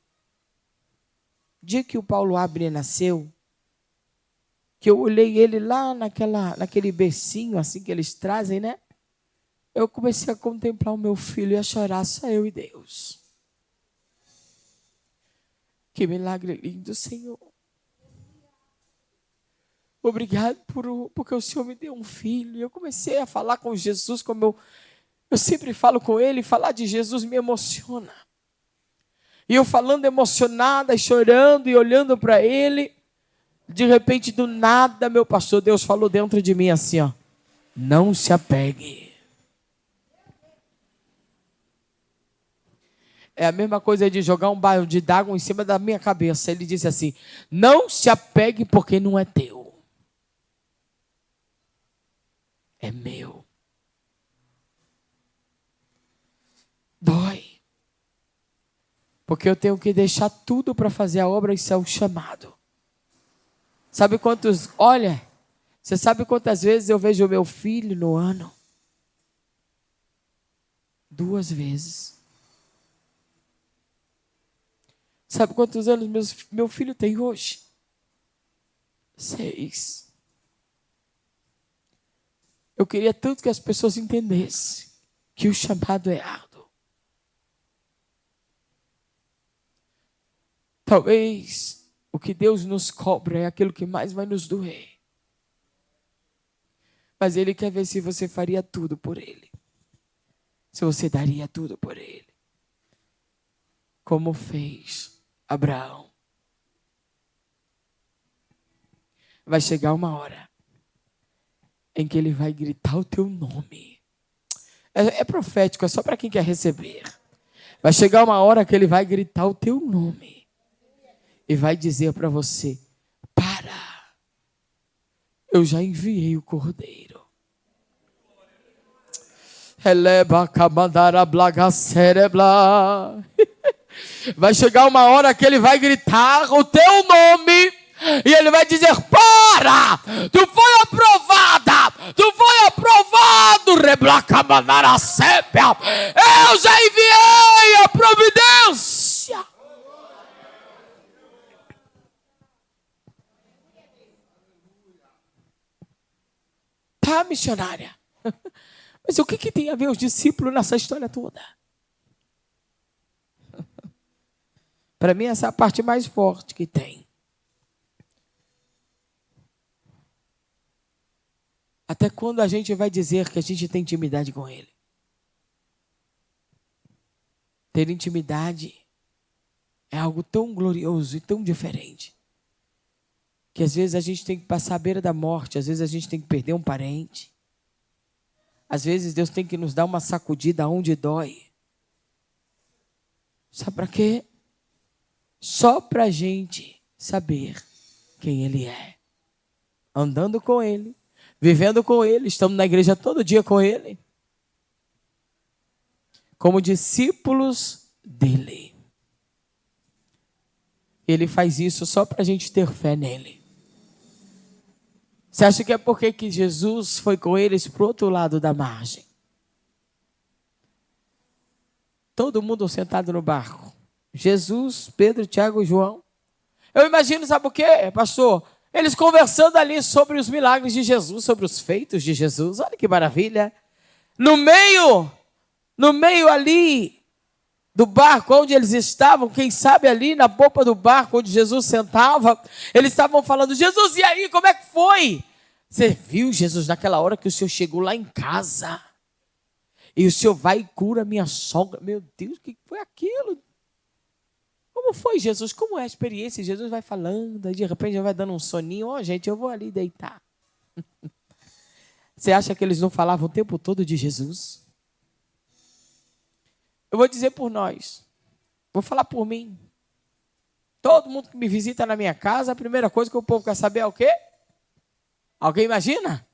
O dia que o Paulo Abre nasceu, que eu olhei ele lá naquele bercinho assim que eles trazem, né? Eu comecei a contemplar o meu filho e a chorar, só eu e Deus. Que milagre lindo, Senhor. Obrigado porque o Senhor me deu um filho. E eu comecei a falar com Jesus, como eu sempre falo com ele, falar de Jesus me emociona. E eu falando emocionada, chorando e olhando para ele, de repente, do nada, meu pastor, Deus falou dentro de mim assim, ó, não se apegue. É a mesma coisa de jogar um balde d'água em cima da minha cabeça. Ele disse assim, não se apegue porque não é teu. É meu. Dói. Porque eu tenho que deixar tudo para fazer a obra, isso é o chamado. Sabe quantos... Olha, você sabe quantas vezes eu vejo o meu filho no ano? 2 vezes. Sabe quantos anos meu filho tem hoje? 6. Eu queria tanto que as pessoas entendessem que o chamado é árduo. Talvez o que Deus nos cobra é aquilo que mais vai nos doer. Mas Ele quer ver se você faria tudo por Ele. Se você daria tudo por Ele. Como fez Abraão. Vai chegar uma hora em que Ele vai gritar o teu nome. É profético, é só para quem quer receber. Vai chegar uma hora que Ele vai gritar o teu nome. E vai dizer para você, para, eu já enviei o cordeiro. Vai chegar uma hora que ele vai gritar o teu nome e ele vai dizer, para, tu foi aprovada, tu foi aprovado, eu já enviei a providência. Tá, missionária? Mas o que tem a ver os discípulos nessa história toda? Para mim, essa é a parte mais forte que tem. Até quando a gente vai dizer que a gente tem intimidade com Ele? Ter intimidade é algo tão glorioso e tão diferente. Que às vezes a gente tem que passar à beira da morte, às vezes a gente tem que perder um parente. Às vezes Deus tem que nos dar uma sacudida onde dói. Sabe para quê? Só para a gente saber quem Ele é. Andando com Ele, vivendo com Ele, estamos na igreja todo dia com Ele. Como discípulos dEle. Ele faz isso só para a gente ter fé nele. Você acha que é porque que Jesus foi com eles para o outro lado da margem? Todo mundo sentado no barco. Jesus, Pedro, Tiago e João. Eu imagino, sabe o quê, pastor? Eles conversando ali sobre os milagres de Jesus, sobre os feitos de Jesus. Olha que maravilha. No meio no meio ali do barco onde eles estavam, quem sabe ali na popa do barco onde Jesus sentava, eles estavam falando: Jesus, e aí, como é que foi? Você viu, Jesus, naquela hora que o Senhor chegou lá em casa, e o Senhor vai e cura minha sogra. Meu Deus, o que foi aquilo? Como foi, Jesus? Como é a experiência? Jesus vai falando, aí de repente vai dando um soninho. Ó, gente, eu vou ali deitar. Você acha que eles não falavam o tempo todo de Jesus? Eu vou dizer por nós. Vou falar por mim. Todo mundo que me visita na minha casa, a primeira coisa que o povo quer saber é o quê? Alguém imagina?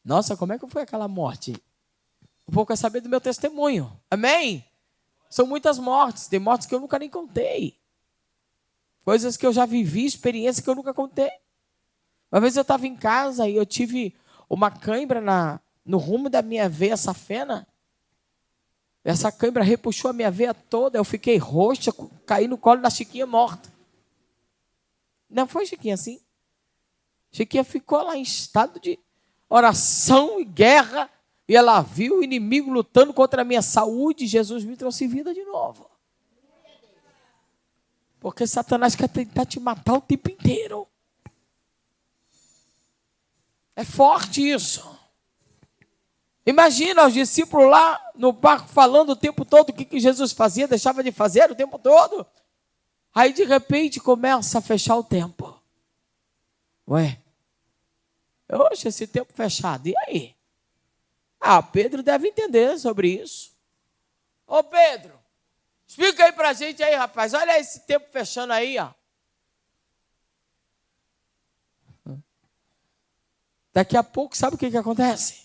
Nossa, como é que foi aquela morte? O povo quer saber do meu testemunho. Amém? São muitas mortes. Tem mortes que eu nunca nem contei. Coisas que eu já vivi, experiências que eu nunca contei. Uma vez eu estava em casa e eu tive uma cãibra no rumo da minha veia safena. Essa cãibra repuxou a minha veia toda. Eu fiquei roxa, caí no colo da Chiquinha morta. Não foi Chiquinha assim? Chiquinha ficou lá em estado de oração e guerra. E ela viu o inimigo lutando contra a minha saúde. Jesus me trouxe vida de novo. Porque Satanás quer tentar te matar o tempo inteiro. É forte isso. Imagina os discípulos lá no barco falando o tempo todo o que Jesus fazia, deixava de fazer o tempo todo. Aí de repente começa a fechar o tempo. Ué, oxe, esse tempo fechado, e aí? Pedro deve entender sobre isso. Ô Pedro, explica aí pra gente aí, rapaz. Olha esse tempo fechando aí, ó. Daqui a pouco, sabe o que acontece?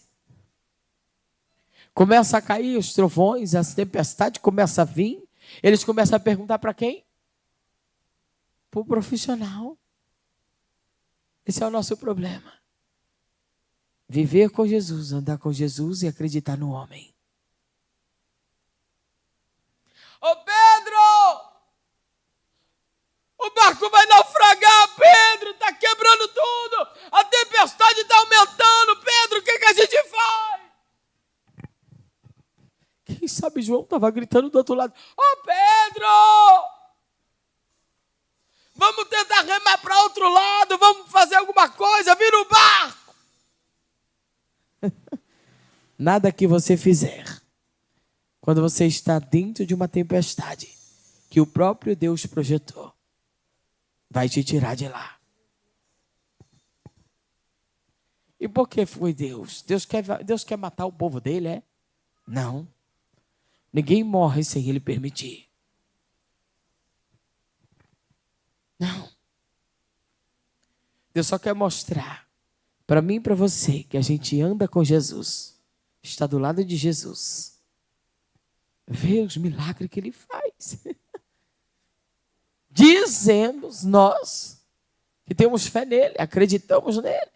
Começa a cair os trovões, as tempestades começam a vir. Eles começam a perguntar para quem? Para o profissional. Esse é o nosso problema. Viver com Jesus, andar com Jesus e acreditar no homem. Ô Pedro! O barco vai naufragar, Pedro! Está quebrando tudo! A tempestade está aumentando, Pedro! O que a gente faz? Quem sabe João estava gritando do outro lado: Ô Pedro! Vamos tentar remar para outro lado, vamos fazer alguma coisa, vira o barco! Nada que você fizer, quando você está dentro de uma tempestade que o próprio Deus projetou, vai te tirar de lá. E por que foi Deus? Deus quer matar o povo dele, é? Não. Ninguém morre sem ele permitir. Não. Deus só quer mostrar para mim e para você que a gente anda com Jesus, está do lado de Jesus, vê os milagres que ele faz. Dizemos nós que temos fé nele, acreditamos nele.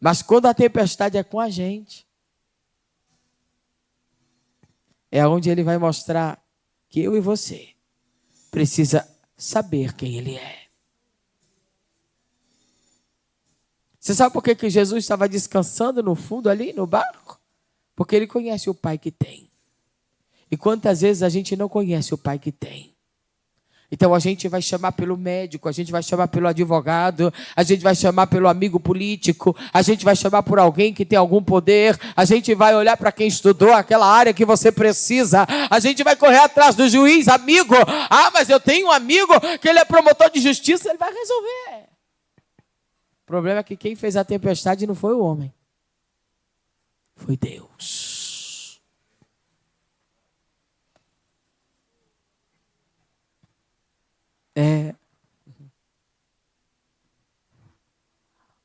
Mas quando a tempestade é com a gente, é onde ele vai mostrar que eu e você precisa saber quem ele é. Você sabe por que Jesus estava descansando no fundo ali, no barco? Porque ele conhece o Pai que tem. E quantas vezes a gente não conhece o Pai que tem? Então a gente vai chamar pelo médico, a gente vai chamar pelo advogado, a gente vai chamar pelo amigo político, a gente vai chamar por alguém que tem algum poder, a gente vai olhar para quem estudou aquela área que você precisa, a gente vai correr atrás do juiz, amigo. Mas eu tenho um amigo que ele é promotor de justiça, ele vai resolver. O problema é que quem fez a tempestade não foi o homem, foi Deus.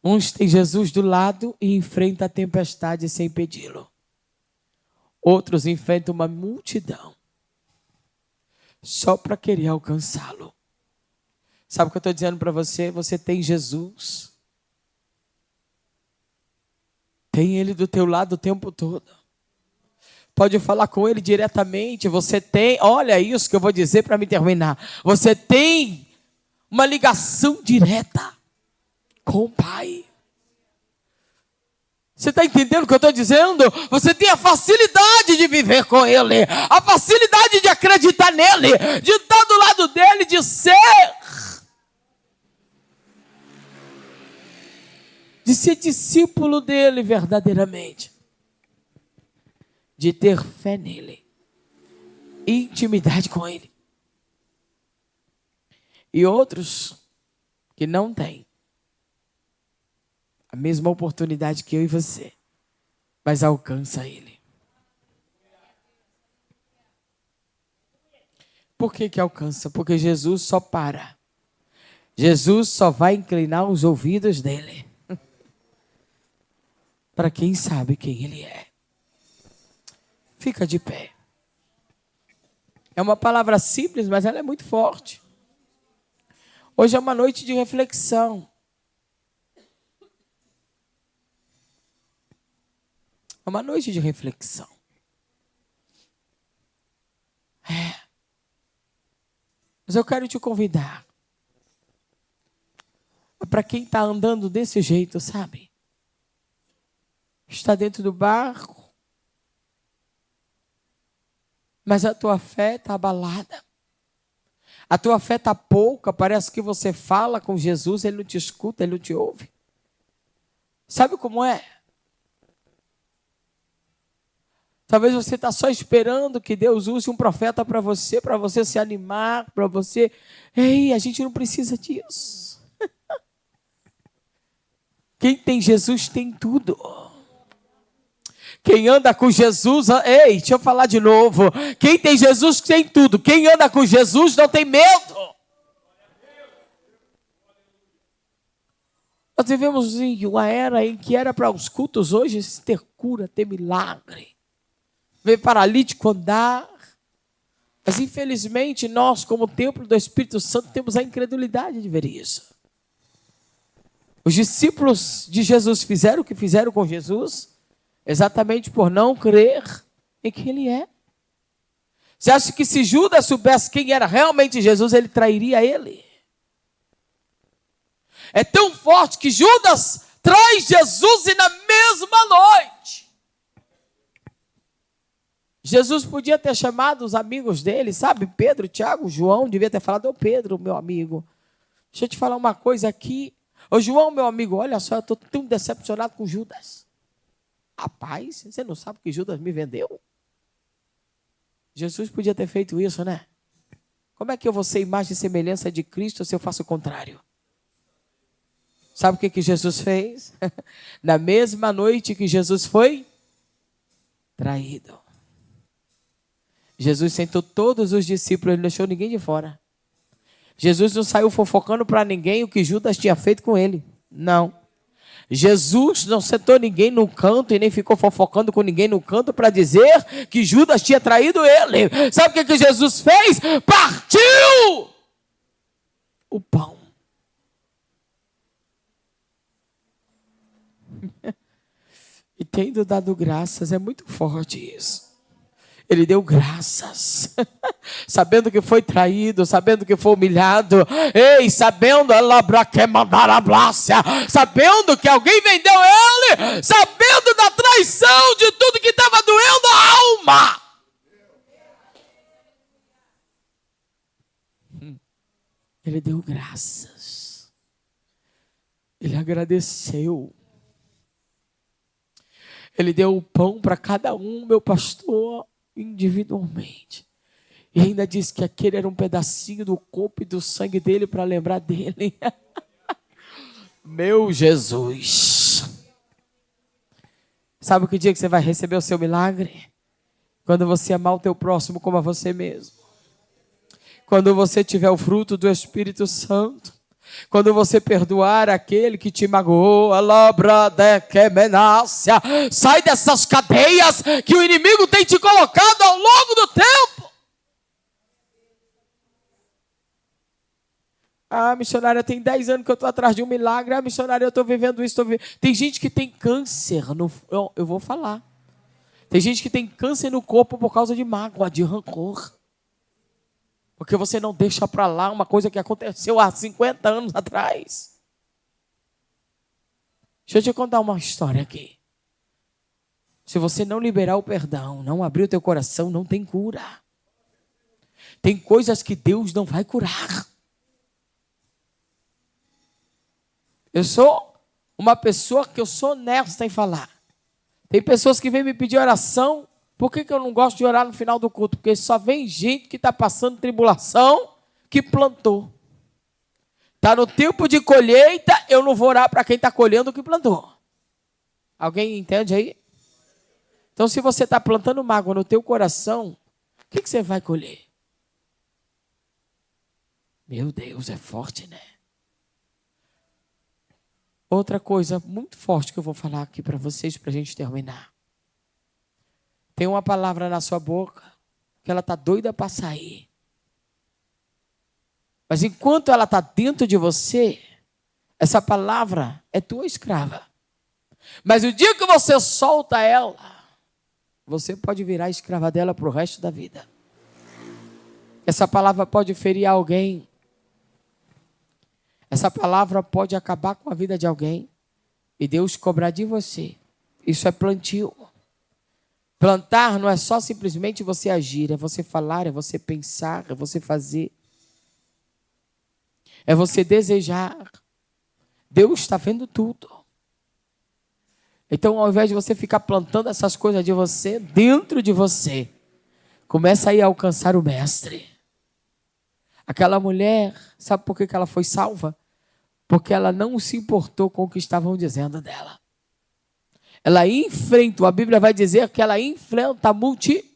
Uns têm Jesus do lado e enfrentam a tempestade sem pedi-lo. Outros enfrentam uma multidão só para querer alcançá-lo. Sabe o que eu estou dizendo para você? Você tem Jesus. Tem ele do teu lado o tempo todo. Pode falar com ele diretamente. Você tem, olha isso que eu vou dizer para me terminar. Você tem uma ligação direta com o Pai. Você está entendendo o que eu estou dizendo? Você tem a facilidade de viver com Ele, a facilidade de acreditar nele, de estar do lado dele, de ser discípulo dele verdadeiramente, de ter fé nele, intimidade com ele. E outros que não têm a mesma oportunidade que eu e você, mas alcança ele. Por que alcança? Porque Jesus só para. Jesus só vai inclinar os ouvidos dele para quem sabe quem ele é. Fica de pé. É uma palavra simples, mas ela é muito forte. Hoje é uma noite de reflexão. É uma noite de reflexão. Mas eu quero te convidar. Para quem está andando desse jeito, sabe? Está dentro do barco, mas a tua fé está abalada. A tua fé está pouca, parece que você fala com Jesus, ele não te escuta, ele não te ouve. Sabe como é? Talvez você está só esperando que Deus use um profeta para você se animar, para você... Ei, a gente não precisa disso. Quem tem Jesus tem tudo. Quem anda com Jesus... Ei, deixa eu falar de novo. Quem tem Jesus tem tudo. Quem anda com Jesus não tem medo. Nós vivemos em uma era em que era para os cultos hoje ter cura, ter milagre. Ver paralítico andar. Mas infelizmente nós, como templo do Espírito Santo, temos a incredulidade de ver isso. Os discípulos de Jesus fizeram o que fizeram com Jesus, exatamente por não crer em quem ele é. Você acha que se Judas soubesse quem era realmente Jesus, ele trairia ele? É tão forte que Judas traz Jesus e na mesma noite. Jesus podia ter chamado os amigos dele, sabe? Pedro, Tiago, João, devia ter falado: ô Pedro, meu amigo, deixa eu te falar uma coisa aqui. Ô João, meu amigo, olha só, eu estou tão decepcionado com Judas. Rapaz, você não sabe que Judas me vendeu? Jesus podia ter feito isso, né? Como é que eu vou ser imagem e semelhança de Cristo se eu faço o contrário? Sabe o que Jesus fez? Na mesma noite que Jesus foi traído, Jesus sentou todos os discípulos, ele não deixou ninguém de fora. Jesus não saiu fofocando para ninguém o que Judas tinha feito com ele. Não. Jesus não sentou ninguém no canto e nem ficou fofocando com ninguém no canto para dizer que Judas tinha traído ele. Sabe o que Jesus fez? Partiu o pão. E tendo dado graças, é muito forte isso. Ele deu graças, sabendo que foi traído, sabendo que foi humilhado, sabendo sabendo que alguém vendeu ele, sabendo da traição, de tudo que estava doendo a alma. Ele deu graças, ele agradeceu. Ele deu o pão para cada um, meu pastor, individualmente. E ainda disse que aquele era um pedacinho do corpo e do sangue dele para lembrar dele. Meu Jesus. Sabe que dia que você vai receber o seu milagre? Quando você amar o teu próximo como a você mesmo. Quando você tiver o fruto do Espírito Santo. Quando você perdoar aquele que te magoou, sai dessas cadeias que o inimigo tem te colocado ao longo do tempo. Ah, missionária, tem 10 anos que eu estou atrás de um milagre. Ah, missionária, eu estou vivendo isso. Tem gente que tem câncer, eu vou falar. Tem gente que tem câncer no corpo por causa de mágoa, de rancor. Porque você não deixa para lá uma coisa que aconteceu há 50 anos atrás. Deixa eu te contar uma história aqui. Se você não liberar o perdão, não abrir o teu coração, não tem cura. Tem coisas que Deus não vai curar. Eu sou uma pessoa que eu sou honesta em falar. Tem pessoas que vêm me pedir oração. Por que eu não gosto de orar no final do culto? Porque só vem gente que está passando tribulação, que plantou. Está no tempo de colheita, eu não vou orar para quem está colhendo o que plantou. Alguém entende aí? Então, se você está plantando mágoa no teu coração, o que você vai colher? Meu Deus, é forte, né? Outra coisa muito forte que eu vou falar aqui para vocês, para a gente terminar. Tem uma palavra na sua boca que ela está doida para sair. Mas enquanto ela está dentro de você, essa palavra é tua escrava. Mas o dia que você solta ela, você pode virar escrava dela para o resto da vida. Essa palavra pode ferir alguém. Essa palavra pode acabar com a vida de alguém. E Deus cobrar de você. Isso é plantio. Plantar não é só simplesmente você agir, é você falar, é você pensar, é você fazer. É você desejar. Deus está vendo tudo. Então, ao invés de você ficar plantando essas coisas de você, dentro de você, começa aí a alcançar o mestre. Aquela mulher, sabe por que ela foi salva? Porque ela não se importou com o que estavam dizendo dela. Ela enfrentou, a Bíblia vai dizer que ela enfrenta a multidão.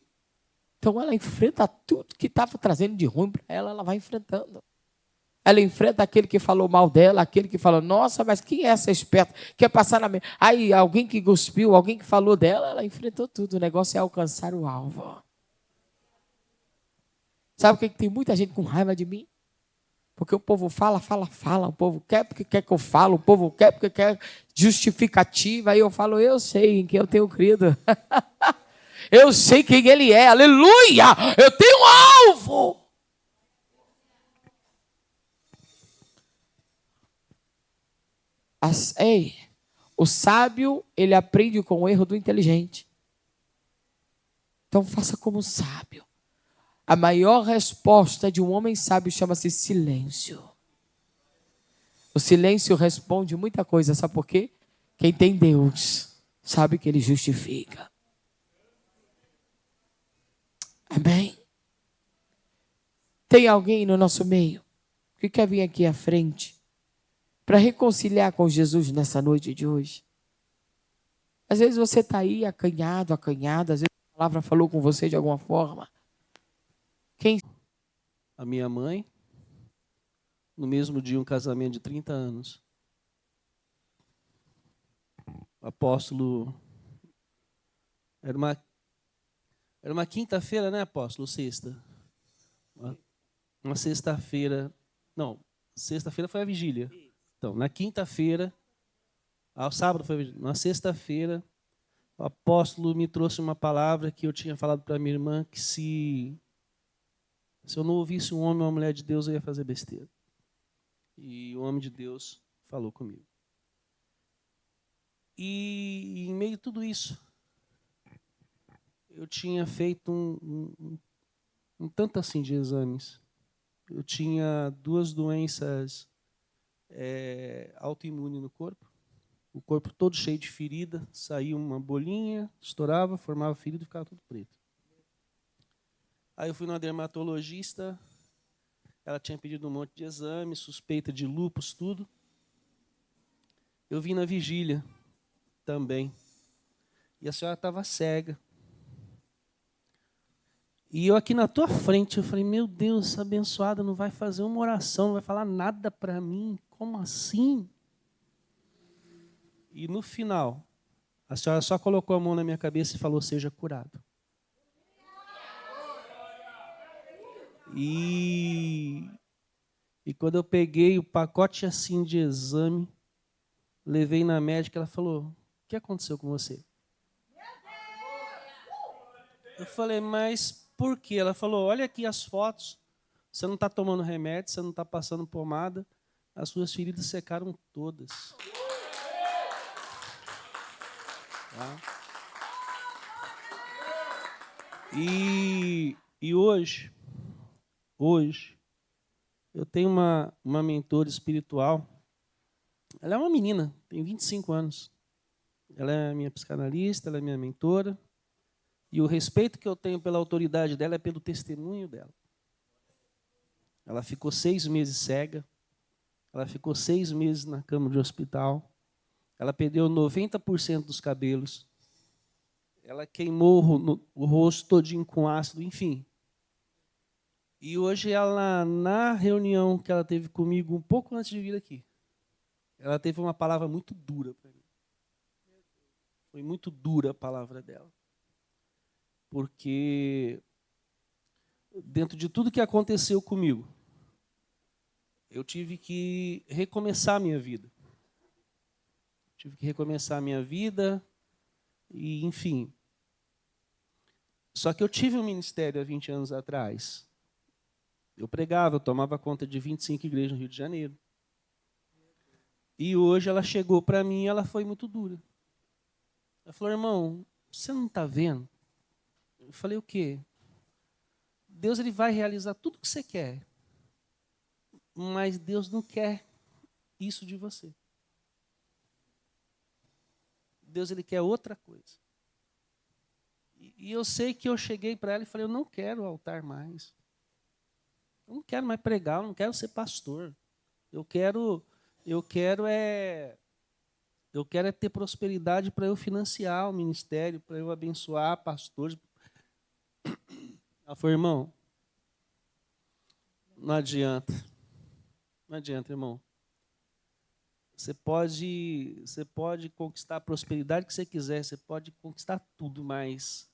Então ela enfrenta tudo que estava trazendo de ruim para ela, ela vai enfrentando. Ela enfrenta aquele que falou mal dela, aquele que falou, nossa, mas quem é essa esperta? Quer passar na... Aí alguém que cuspiu, alguém que falou dela, ela enfrentou tudo. O negócio é alcançar o alvo. Sabe por que tem muita gente com raiva de mim? Porque o povo fala. O povo quer porque quer que eu falo. O povo quer porque quer justificativa. Aí eu falo, eu sei em quem eu tenho crido. Eu sei quem ele é. Aleluia! Eu tenho um alvo. O sábio, ele aprende com o erro do inteligente. Então faça como sábio. A maior resposta de um homem sábio chama-se silêncio. O silêncio responde muita coisa, sabe por quê? Quem tem Deus sabe que ele justifica. Amém? Tem alguém no nosso meio que quer vir aqui à frente para reconciliar com Jesus nessa noite de hoje? Às vezes você está aí acanhado, às vezes a palavra falou com você de alguma forma. Quem? A minha mãe, no mesmo dia, um casamento de 30 anos. O apóstolo... Era uma quinta-feira, né, apóstolo? Sexta. Uma sexta-feira... Não, sexta-feira foi a vigília. Então, na quinta-feira... Ao sábado foi a vigília. Na sexta-feira, o apóstolo me trouxe uma palavra que eu tinha falado para minha irmã, que se eu não ouvisse um homem ou uma mulher de Deus, eu ia fazer besteira. E o homem de Deus falou comigo. E em meio a tudo isso, eu tinha feito um tanto assim de exames. Eu tinha 2 doenças autoimunes no corpo. O corpo todo cheio de ferida, saía uma bolinha, estourava, formava ferida e ficava tudo preto. Aí eu fui numa dermatologista, ela tinha pedido um monte de exames, suspeita de lúpus, tudo. Eu vim na vigília também. E a senhora estava cega. E eu aqui na tua frente, eu falei, meu Deus, essa abençoada não vai fazer uma oração, não vai falar nada para mim. Como assim? E no final, a senhora só colocou a mão na minha cabeça e falou, seja curado. E quando eu peguei o pacote assim de exame, levei na médica, ela falou, o que aconteceu com você? Eu falei, mas por quê? Ela falou, olha aqui as fotos, você não está tomando remédio, você não está passando pomada, as suas feridas secaram todas. Tá? E hoje, eu tenho uma mentora espiritual. Ela é uma menina, tem 25 anos. Ela é minha psicanalista, ela é minha mentora. E o respeito que eu tenho pela autoridade dela é pelo testemunho dela. Ela ficou 6 meses cega. Ela ficou 6 meses na cama de hospital. Ela perdeu 90% dos cabelos. Ela queimou o rosto todinho com ácido, enfim. E hoje ela, na reunião que ela teve comigo, um pouco antes de vir aqui, ela teve uma palavra muito dura para mim. Foi muito dura a palavra dela. Porque dentro de tudo que aconteceu comigo, eu tive que recomeçar a minha vida. Tive que recomeçar a minha vida e, enfim. Só que eu tive um ministério há 20 anos atrás. Eu pregava, eu tomava conta de 25 igrejas no Rio de Janeiro. E hoje ela chegou para mim e ela foi muito dura. Ela falou, irmão, você não está vendo? Eu falei, o quê? Deus ele vai realizar tudo o que você quer. Mas Deus não quer isso de você. Deus ele quer outra coisa. E eu sei que eu cheguei para ela e falei, eu não quero altar mais. Eu não quero mais pregar, eu não quero ser pastor. Eu quero é ter prosperidade para eu financiar o ministério, para eu abençoar pastores. Ela falou, irmão, não adianta. Não adianta, irmão. Você pode conquistar a prosperidade que você quiser, você pode conquistar tudo, mas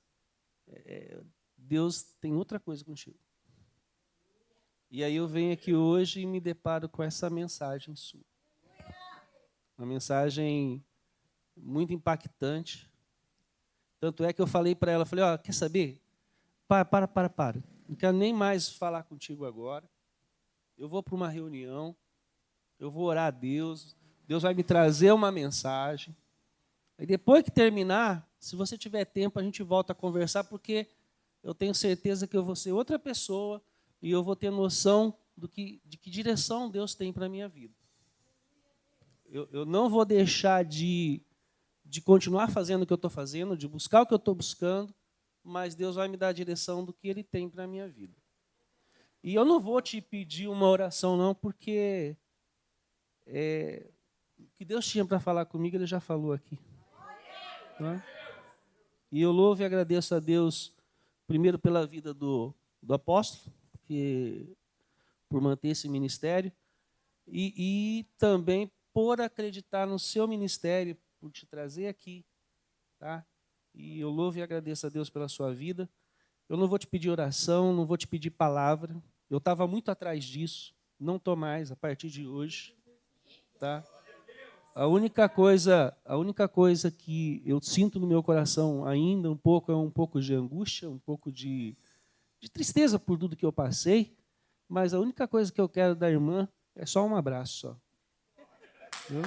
Deus tem outra coisa contigo. E aí eu venho aqui hoje e me deparo com essa mensagem sua. Uma mensagem muito impactante. Tanto é que eu falei para ela, falei, quer saber? Para. Não quero nem mais falar contigo agora. Eu vou para uma reunião, eu vou orar a Deus, Deus vai me trazer uma mensagem. Aí depois que terminar, se você tiver tempo, a gente volta a conversar, porque eu tenho certeza que eu vou ser outra pessoa e eu vou ter noção de que direção Deus tem para a minha vida. Eu não vou deixar de continuar fazendo o que eu estou fazendo, de buscar o que eu estou buscando, mas Deus vai me dar a direção do que Ele tem para a minha vida. E eu não vou te pedir uma oração, não, porque o que Deus tinha para falar comigo, Ele já falou aqui. Tá? E eu louvo e agradeço a Deus, primeiro pela vida do apóstolo, por manter esse ministério, e também por acreditar no seu ministério, por te trazer aqui. Tá? E eu louvo e agradeço a Deus pela sua vida. Eu não vou te pedir oração, não vou te pedir palavra. Eu estava muito atrás disso, não estou mais a partir de hoje. Tá? A única coisa que eu sinto no meu coração ainda um pouco de angústia, um pouco de tristeza por tudo que eu passei, mas a única coisa que eu quero da irmã é só um abraço só. Viu?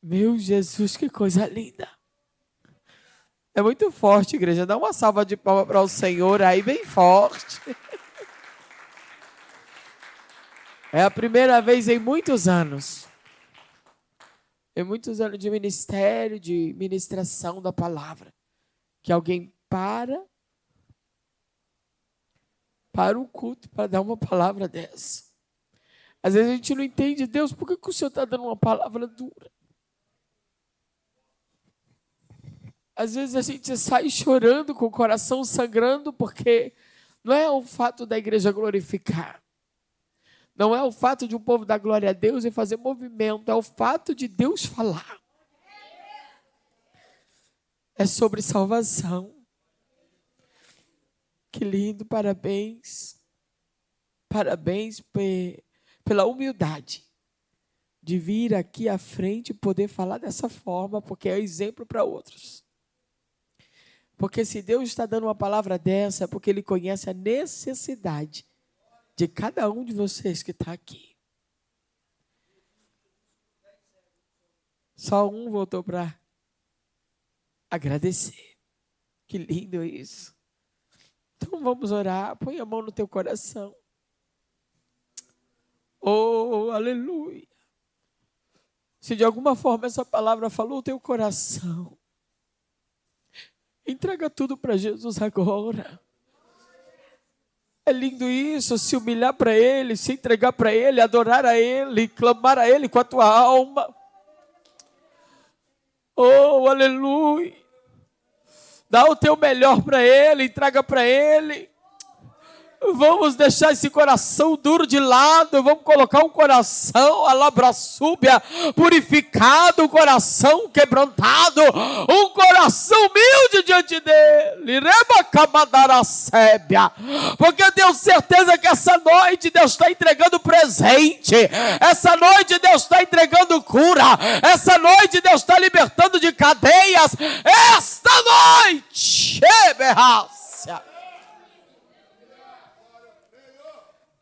Meu Jesus, que coisa linda. É muito forte, igreja. Dá uma salva de palmas para o Senhor aí, bem forte. É a primeira vez em muitos anos de ministério, de ministração da palavra, que alguém para o culto para dar uma palavra dessa. Às vezes a gente não entende, Deus, por que o Senhor está dando uma palavra dura? Às vezes a gente sai chorando, com o coração sangrando, porque não é o fato da igreja glorificar. Não é o fato de um povo dar glória a Deus e fazer movimento. É o fato de Deus falar. É sobre salvação. Que lindo, parabéns. Parabéns pela humildade de vir aqui à frente e poder falar dessa forma, porque é exemplo para outros. Porque se Deus está dando uma palavra dessa, é porque Ele conhece a necessidade de cada um de vocês que está aqui. Só um voltou para agradecer. Que lindo isso. Então vamos orar. Põe a mão no teu coração. Oh, aleluia. Se de alguma forma essa palavra falou o teu coração, entrega tudo para Jesus agora. É lindo isso, se humilhar para Ele, se entregar para Ele, adorar a Ele, clamar a Ele com a tua alma. Oh, aleluia. Dá o teu melhor para Ele, entrega para Ele. Vamos deixar esse coração duro de lado, vamos colocar um coração alabraçúbia, purificado, um coração quebrantado, um coração humilde diante dele, porque eu tenho certeza que essa noite Deus está entregando presente, essa noite Deus está entregando cura, essa noite Deus está libertando de cadeias, esta noite,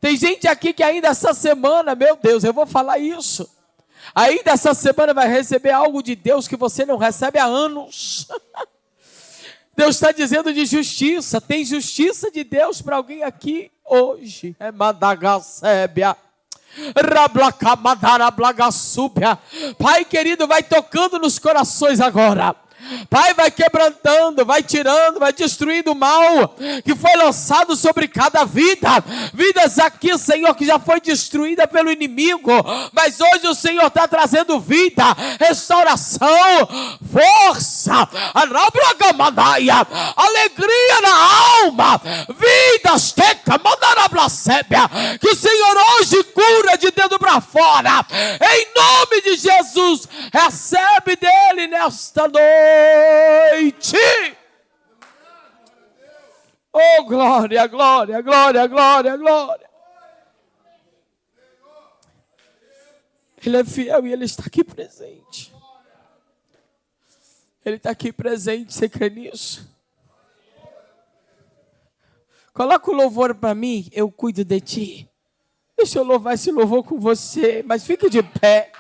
tem gente aqui que ainda essa semana, meu Deus, eu vou falar isso. Ainda essa semana vai receber algo de Deus que você não recebe há anos. Deus está dizendo de justiça. Tem justiça de Deus para alguém aqui hoje. É Madagasébia. Pai querido, vai tocando nos corações agora. Pai, vai quebrantando, vai tirando, vai destruindo o mal que foi lançado sobre cada vida. Vidas aqui, Senhor, que já foi destruída pelo inimigo, mas hoje o Senhor está trazendo vida, restauração, força, alegria na alma, vidas, que o Senhor hoje cura de dentro para fora, em nome de Jesus. Recebe dele nesta noite. Oh, glória, glória, glória, glória, glória. Ele é fiel e Ele está aqui presente. Ele está aqui presente, você crê nisso? Coloca o louvor para mim, eu cuido de ti. Deixa eu louvar esse louvor com você, mas fique de pé.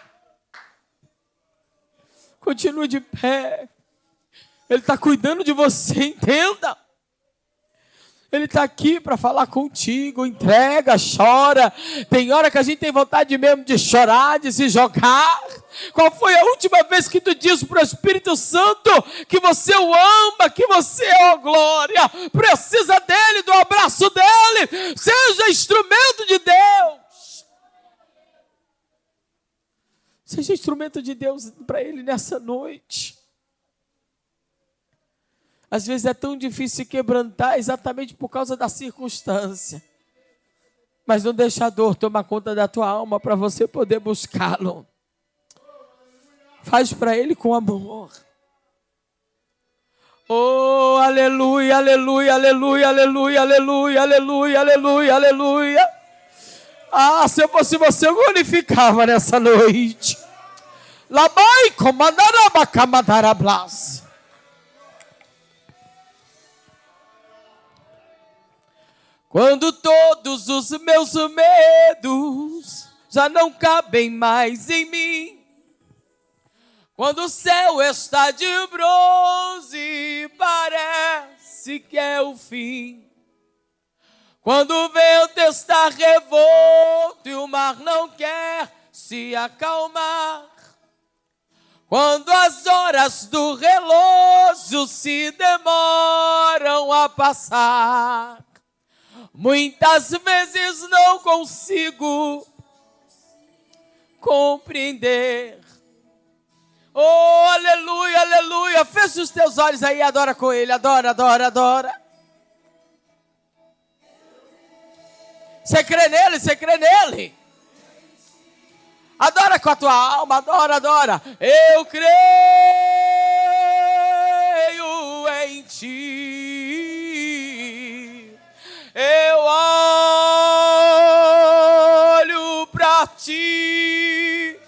Continue de pé. Ele está cuidando de você, entenda. Ele está aqui para falar contigo, entrega, chora. Tem hora que a gente tem vontade mesmo de chorar, de se jogar. Qual foi a última vez que tu disse para o Espírito Santo que você o ama, que você é glória, precisa dele, do abraço dele, seja instrumento de Deus. Seja instrumento de Deus para ele nessa noite. Às vezes é tão difícil se quebrantar exatamente por causa da circunstância. Mas não deixa a dor tomar conta da tua alma para você poder buscá-lo. Faz para ele com amor. Oh, aleluia, aleluia, aleluia, aleluia, aleluia, aleluia, aleluia, aleluia. Ah, se eu fosse você, eu glorificava nessa noite. Labai comandarabacamadarablas. Quando todos os meus medos já não cabem mais em mim, quando o céu está de bronze, parece que é o fim, quando o vento está revolto e o mar não quer se acalmar, quando as horas do relógio se demoram a passar, muitas vezes não consigo compreender. Oh, aleluia, aleluia. Fecha os teus olhos aí, adora com ele. Adora, adora, adora. Você crê nele, você crê nele. Adora com a tua alma, adora, adora. Eu creio em ti. Eu olho para ti,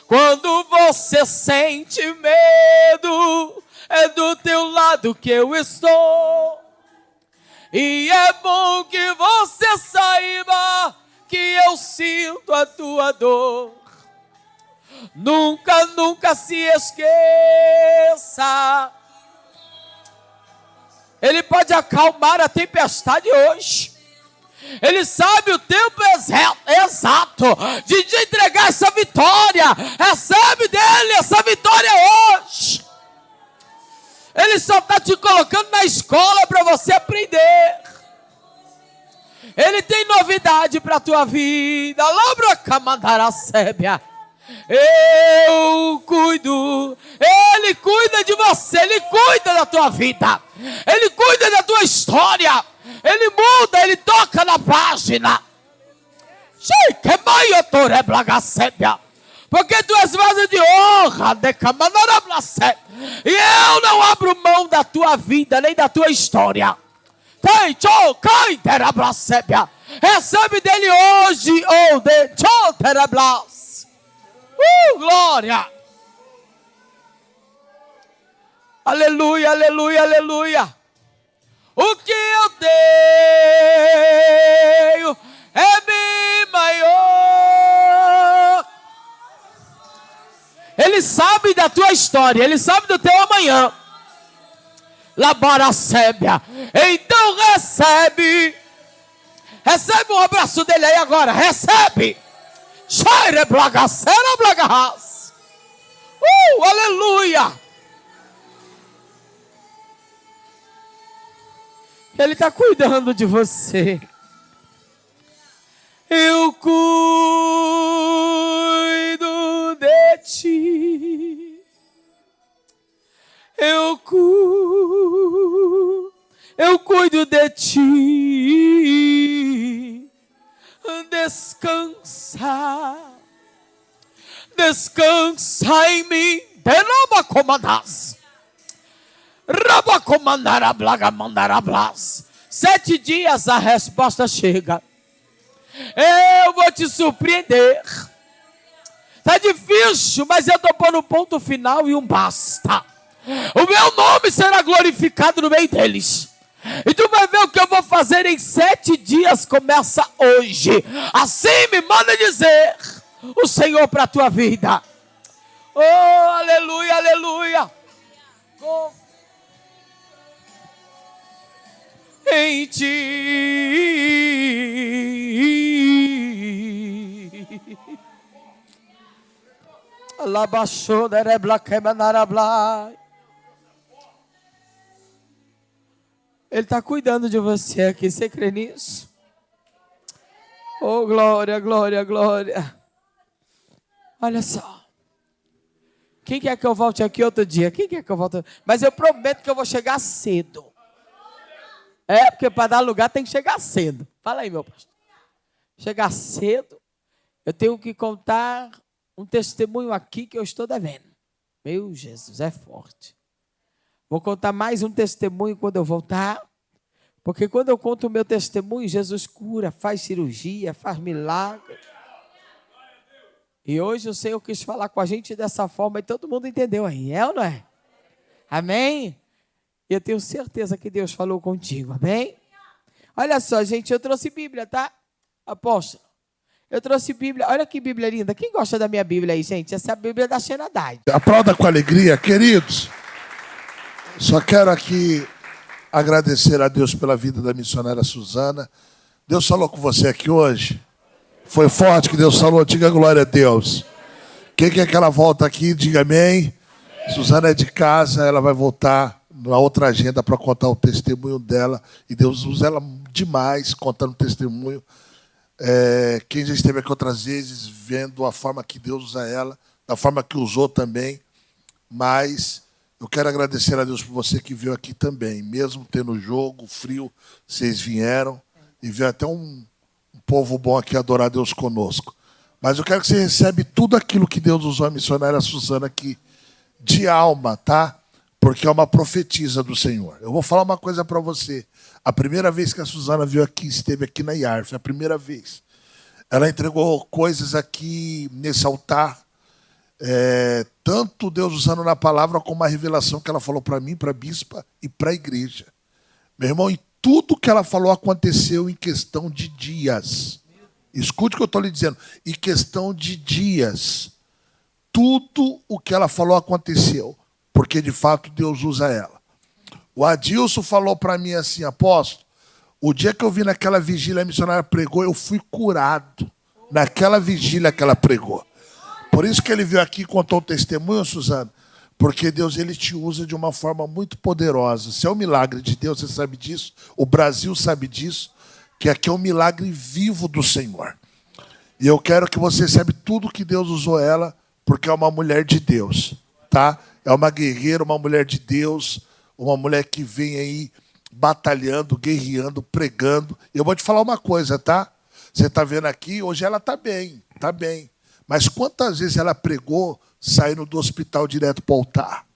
Quando você sente medo, é do teu lado que eu estou. E é bom que você saiba que eu sinto a tua dor. Nunca, nunca se esqueça. Ele pode acalmar a tempestade hoje. Ele sabe o tempo exato de te entregar essa vitória. Recebe dele essa vitória hoje. Ele só está te colocando na escola para você aprender. Ele tem novidade para a tua vida. Lembra Camandara Sébia? Eu cuido. Ele cuida de você. Ele cuida da tua vida. Ele cuida da tua história. Ele muda, ele toca na página. Porque tu és vaso de honra. E eu não abro mão da tua vida, nem da tua história. Recebe dele hoje. Glória. Aleluia, aleluia, aleluia. O que eu tenho é bem maior. Ele sabe da tua história, ele sabe do teu amanhã. Labaracébia. Então recebe. Recebe um abraço dele aí agora. Recebe. Aleluia. Ele está cuidando de você. Eu cuido de ti. Eu cuido de ti. Descansa. Descansa em mim. De novo comandas. 7 dias a resposta chega. Eu vou te surpreender. Tá difícil, mas eu estou pondo um ponto final e um basta. O meu nome será glorificado no meio deles. E tu vai ver o que eu vou fazer em 7 dias. Começa hoje. Assim me manda dizer o Senhor para a tua vida. Oh, aleluia, aleluia. Oh. Em ti. Ele está cuidando de você aqui. Você crê nisso? Oh, glória, glória, glória. Olha só. Quem quer que eu volte aqui outro dia? Quem quer que eu volte? Mas eu prometo que eu vou chegar cedo. Porque para dar lugar tem que chegar cedo. Fala aí, meu pastor. Chegar cedo, eu tenho que contar um testemunho aqui que eu estou devendo. Meu Jesus, é forte. Vou contar mais um testemunho quando eu voltar. Porque quando eu conto o meu testemunho, Jesus cura, faz cirurgia, faz milagre. E hoje o Senhor quis falar com a gente dessa forma e todo mundo entendeu aí. É ou não é? Amém? Eu tenho certeza que Deus falou contigo, amém? Olha só, gente, eu trouxe Bíblia, tá? Apóstolo, eu trouxe Bíblia. Olha que Bíblia linda. Quem gosta da minha Bíblia aí, gente? Essa é a Bíblia da Xenadade. Aplauda com alegria, queridos. Só quero aqui agradecer a Deus pela vida da missionária Suzana. Deus falou com você aqui hoje? Foi forte que Deus falou? Diga glória a Deus. Quem quer que ela volta aqui, diga amém. Suzana é de casa, ela vai voltar na outra agenda para contar o testemunho dela. E Deus usa ela demais contando testemunho. Quem já esteve aqui outras vezes, vendo a forma que Deus usa ela, da forma que usou também. Mas eu quero agradecer a Deus por você que veio aqui também. Mesmo tendo jogo, frio, vocês vieram. E veio até um povo bom aqui adorar Deus conosco. Mas eu quero que você receba tudo aquilo que Deus usou a missionária Suzana aqui, de alma, tá? Porque é uma profetisa do Senhor. Eu vou falar uma coisa para você. A primeira vez que a Suzana veio aqui, esteve aqui na IAR, foi a primeira vez. Ela entregou coisas aqui nesse altar, tanto Deus usando na palavra como a revelação que ela falou para mim, para a bispa e para a igreja. Meu irmão, e tudo que ela falou aconteceu em questão de dias. Escute o que eu estou lhe dizendo. Em questão de dias. Tudo o que ela falou aconteceu. Porque, de fato, Deus usa ela. O Adilson falou para mim assim, apóstolo, o dia que eu vi naquela vigília a missionária pregou, eu fui curado. Naquela vigília que ela pregou. Por isso que ele veio aqui e contou o testemunho, Suzana. Porque Deus, ele te usa de uma forma muito poderosa. Se é um milagre de Deus, você sabe disso. O Brasil sabe disso. Que aqui é um milagre vivo do Senhor. E eu quero que você saiba tudo que Deus usou ela, porque é uma mulher de Deus. Tá? É uma guerreira, uma mulher de Deus. Uma mulher que vem aí batalhando, guerreando, pregando. E eu vou te falar uma coisa, tá? Você está vendo aqui, hoje ela está bem, está bem. Mas quantas vezes ela pregou saindo do hospital direto para o altar?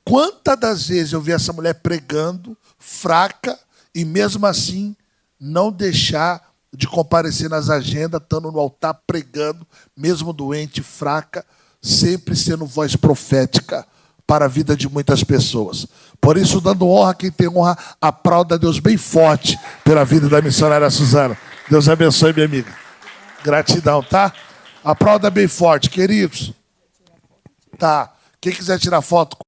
Quantas das vezes eu vi essa mulher pregando, fraca, e mesmo assim não deixar de comparecer nas agendas, estando no altar pregando, mesmo doente, fraca, sempre sendo voz profética para a vida de muitas pessoas. Por isso, dando honra a quem tem honra, aplauda a Deus bem forte pela vida da missionária Suzana. Deus abençoe, minha amiga. Gratidão, tá? Aplauda bem forte, queridos. Tá. Quem quiser tirar foto